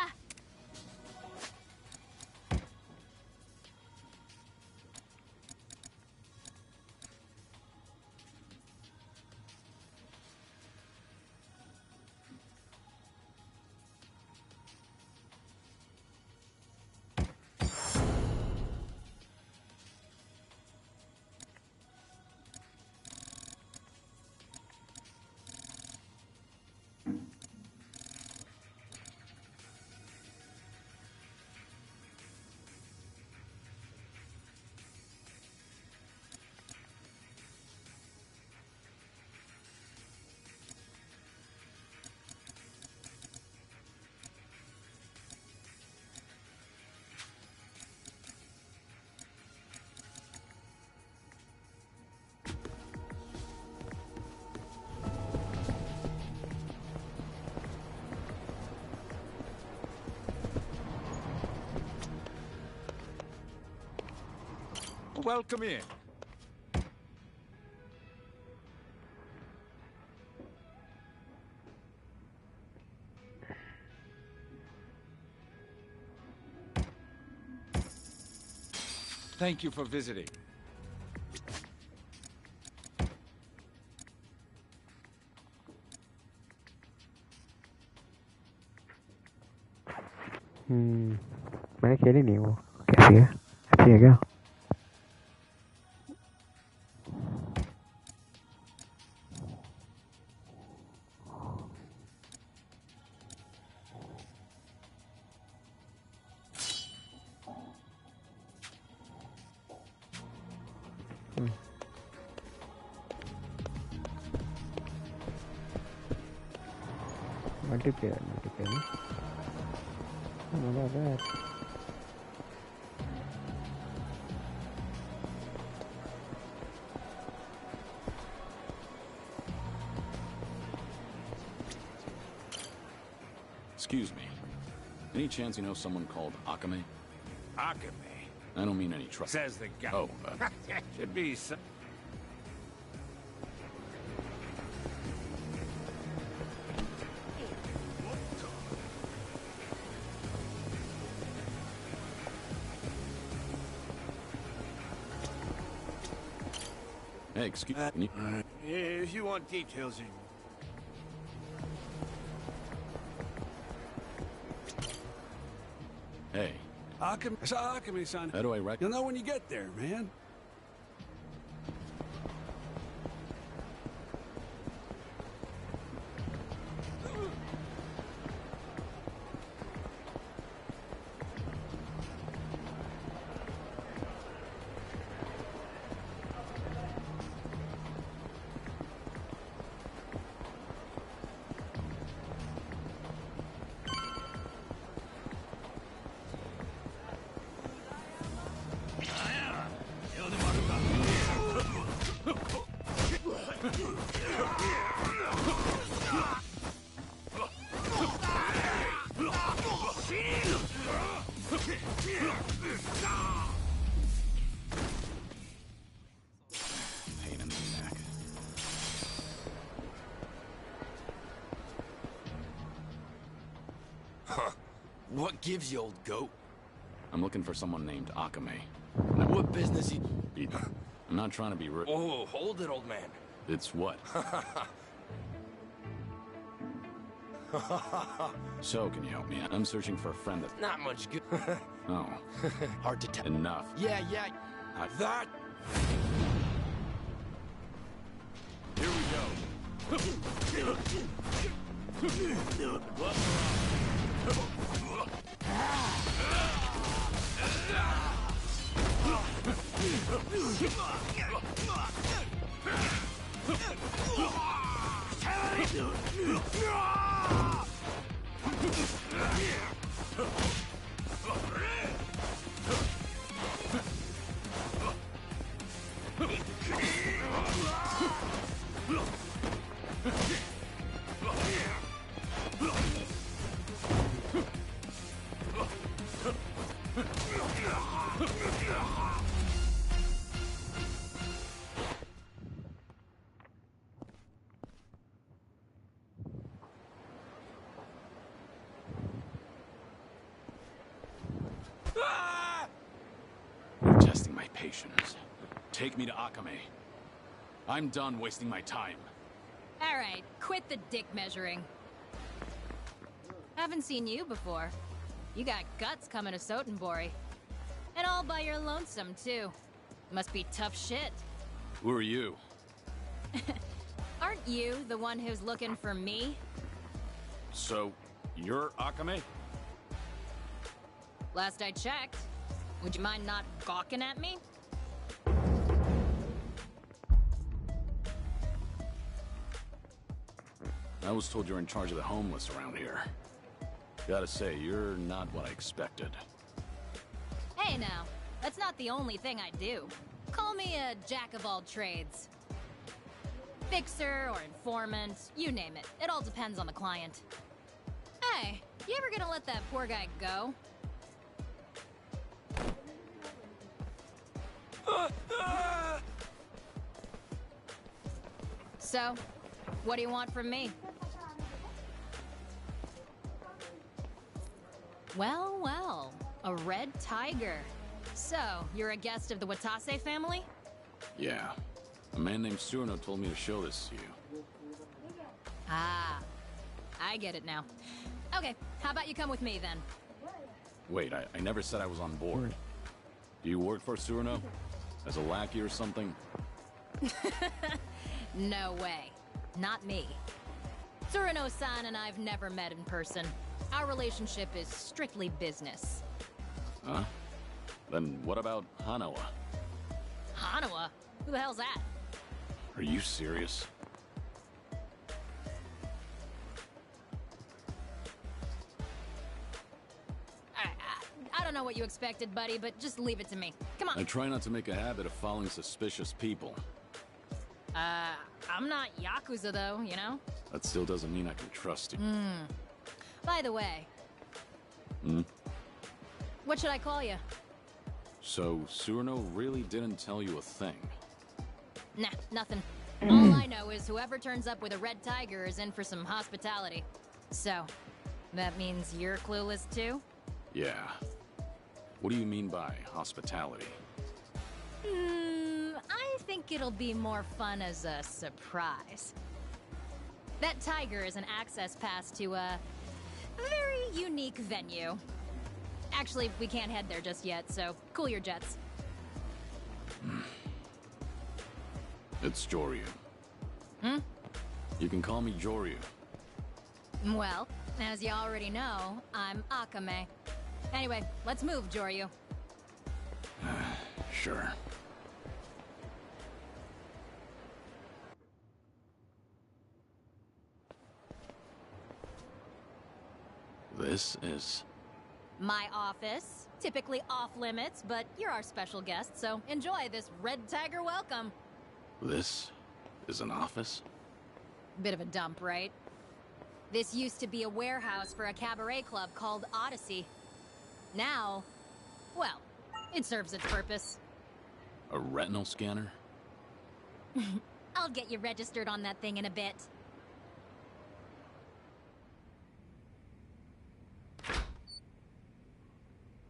Welcome in. Thank you for visiting. मैंने खेली नहीं वो। कैसी है? अच्छी है क्या? Multiplayer. Oh, not bad. Excuse me. Any chance you know someone called Akame? Akame? I don't mean any trouble. Says the guy. Oh, should be some... Hey, excuse me. If you want details, you... Hey. Akame-san. How do I You'll know when you get there, man. Pain in the neck. Huh. What gives you, old goat? I'm looking for someone named Akame. What business you... I'm not trying to be rude. Oh, hold it, old man. It's what? So, can you help me? I'm searching for a friend that's... Not much good. Oh. Hard to tell. Enough. Yeah. That... Here we go. take me to Akame. I'm done wasting my time. All right, quit the dick measuring. Haven't seen you before. You got guts coming to Sotenbori. And all by your lonesome, too. Must be tough shit. Who are you? Aren't you the one who's looking for me? So, you're Akame? Last I checked. Would you mind not gawking at me? I was told you're in charge of the homeless around here. Gotta say, you're not what I expected. Hey now, that's not the only thing I do. Call me a jack of all trades. Fixer or informant, you name it. It all depends on the client. Hey, you ever gonna let that poor guy go? So, what do you want from me? Well, well, a red tiger. So, you're a guest of the Watase family? Yeah. A man named Surno told me to show this to you. Ah, I get it now. Okay, how about you come with me then? Wait, I never said I was on board. Do you work for Surno? As a lackey or something? No way. Not me. Tsurano-san and I've never met in person. Our relationship is strictly business. Huh? Then what about Hanawa? Hanawa? Who the hell's that? Are you serious? I don't know what you expected, buddy, but just leave it to me. Come on. I try not to make a habit of following suspicious people. I'm not Yakuza though, you know? That still doesn't mean I can trust you. By the way, what should I call you? So, Surno really didn't tell you a thing? Nah, nothing. All I know is whoever turns up with a red tiger is in for some hospitality. So, that means you're clueless too? Yeah. What do you mean by hospitality? I think it'll be more fun as a surprise. That tiger is an access pass to a very unique venue. Actually, we can't head there just yet, so cool your jets. It's Joryu. Hmm? You can call me Joryu. Well, as you already know, I'm Akame. Anyway, let's move, Joryu. Sure. This is... My office. Typically off limits, but you're our special guest, so enjoy this red tiger welcome. This is an office? Bit of a dump, right? This used to be a warehouse for a cabaret club called Odyssey. Now, well, it serves its purpose. A retinal scanner? I'll get you registered on that thing in a bit.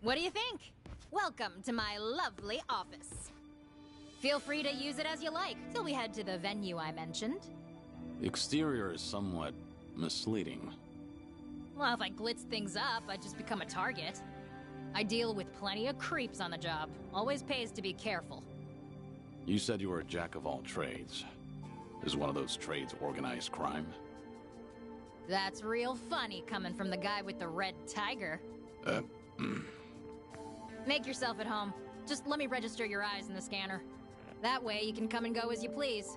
What do you think? Welcome to my lovely office. Feel free to use it as you like, till we head to the venue I mentioned. The exterior is somewhat misleading. Well, if I glitz things up, I'd just become a target. I deal with plenty of creeps on the job. Always pays to be careful. You said you were a jack of all trades. Is one of those trades organized crime? That's real funny coming from the guy with the red tiger. Make yourself at home. Just let me register your eyes in the scanner. That way you can come and go as you please.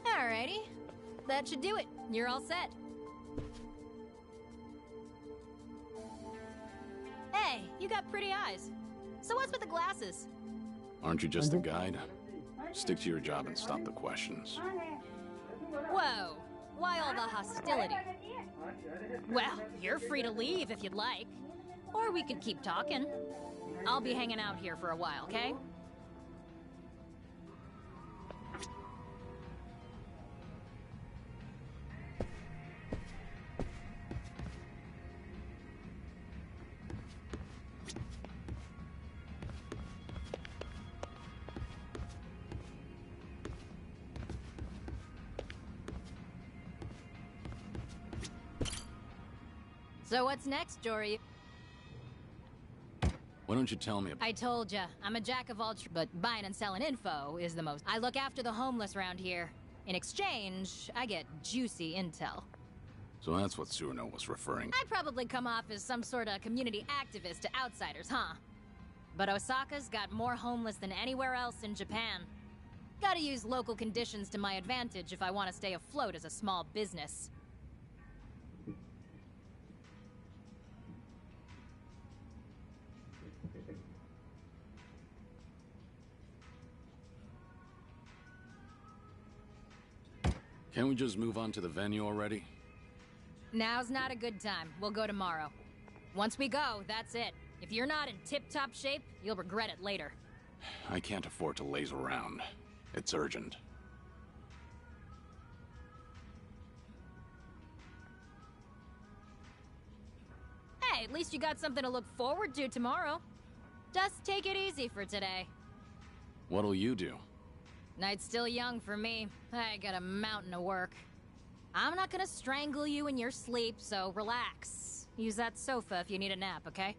Alrighty. That should do it. You're all set. Hey, you got pretty eyes. So what's with the glasses? Aren't you just a guide? Stick to your job and stop the questions. Whoa. Why all the hostility? Well, you're free to leave if you'd like. Or we could keep talking. I'll be hanging out here for a while, okay? So what's next, Jory? Why don't you tell me about... I told ya, I'm a jack of all but buying and selling info is the most. I look after the homeless around here. In exchange, I get juicy intel. So that's what Surno was referring. I'd probably come off as some sort of community activist to outsiders, huh? But Osaka's got more homeless than anywhere else in Japan. Gotta use local conditions to my advantage if I want to stay afloat as a small business. Can't we just move on to the venue already? Now's not a good time. We'll go tomorrow. Once we go, that's it. If you're not in tip-top shape, you'll regret it later. I can't afford to laze around. It's urgent. Hey, at least you got something to look forward to tomorrow. Just take it easy for today. What'll you do? Night's still young for me. I got a mountain of work. I'm not gonna strangle you in your sleep, so relax. Use that sofa if you need a nap, okay?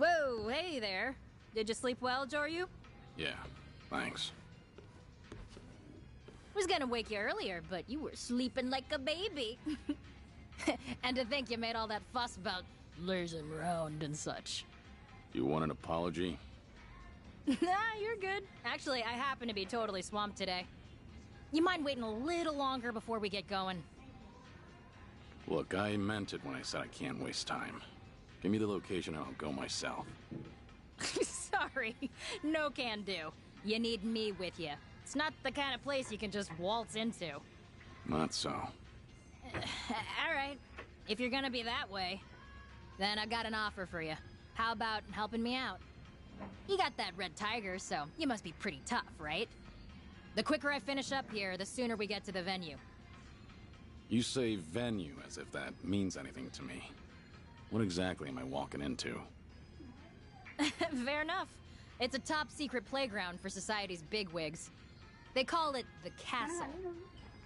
Whoa, hey there. Did you sleep well, Joryu? Yeah, thanks. Was gonna wake you earlier, but you were sleeping like a baby. And to think you made all that fuss about lazing around and such. You want an apology? Nah, you're good. Actually, I happen to be totally swamped today. You mind waiting a little longer before we get going? Look, I meant it when I said I can't waste time. Give me the location and I'll go myself. Sorry, no can do. You need me with you. It's not the kind of place you can just waltz into. Not so. Alright, if you're gonna be that way, then I got an offer for you. How about helping me out? You got that red tiger, so you must be pretty tough, right? The quicker I finish up here, the sooner we get to the venue. You say venue as if that means anything to me. What exactly am I walking into? Fair enough. It's a top-secret playground for society's bigwigs. They call it the castle.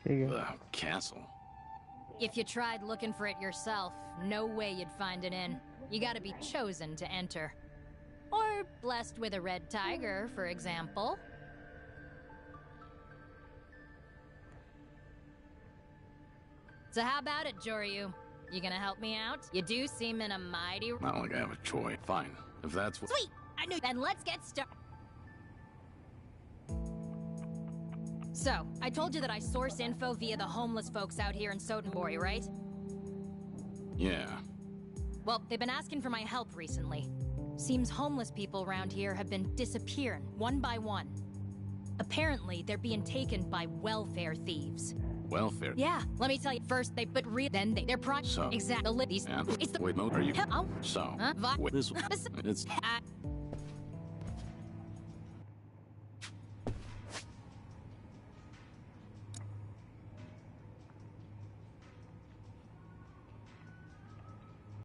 The castle? If you tried looking for it yourself, no way you'd find it in. You gotta be chosen to enter. Or blessed with a red tiger, for example. So how about it, Joryu? You gonna help me out? You do seem in a mighty... Not like I have a choice. Fine, if that's what... Sweet! I knew... Then let's get started. So, I told you that I source info via the homeless folks out here in Sotenbori, right? Yeah. Well, they've been asking for my help recently. Seems homeless people around here have been disappearing, one by one. Apparently, they're being taken by welfare thieves. Welfare? Yeah, let me tell you. First, they put then they're So? exactly. And? It's the... Wait, are you... Oh. So? Huh? Wait, this... It's...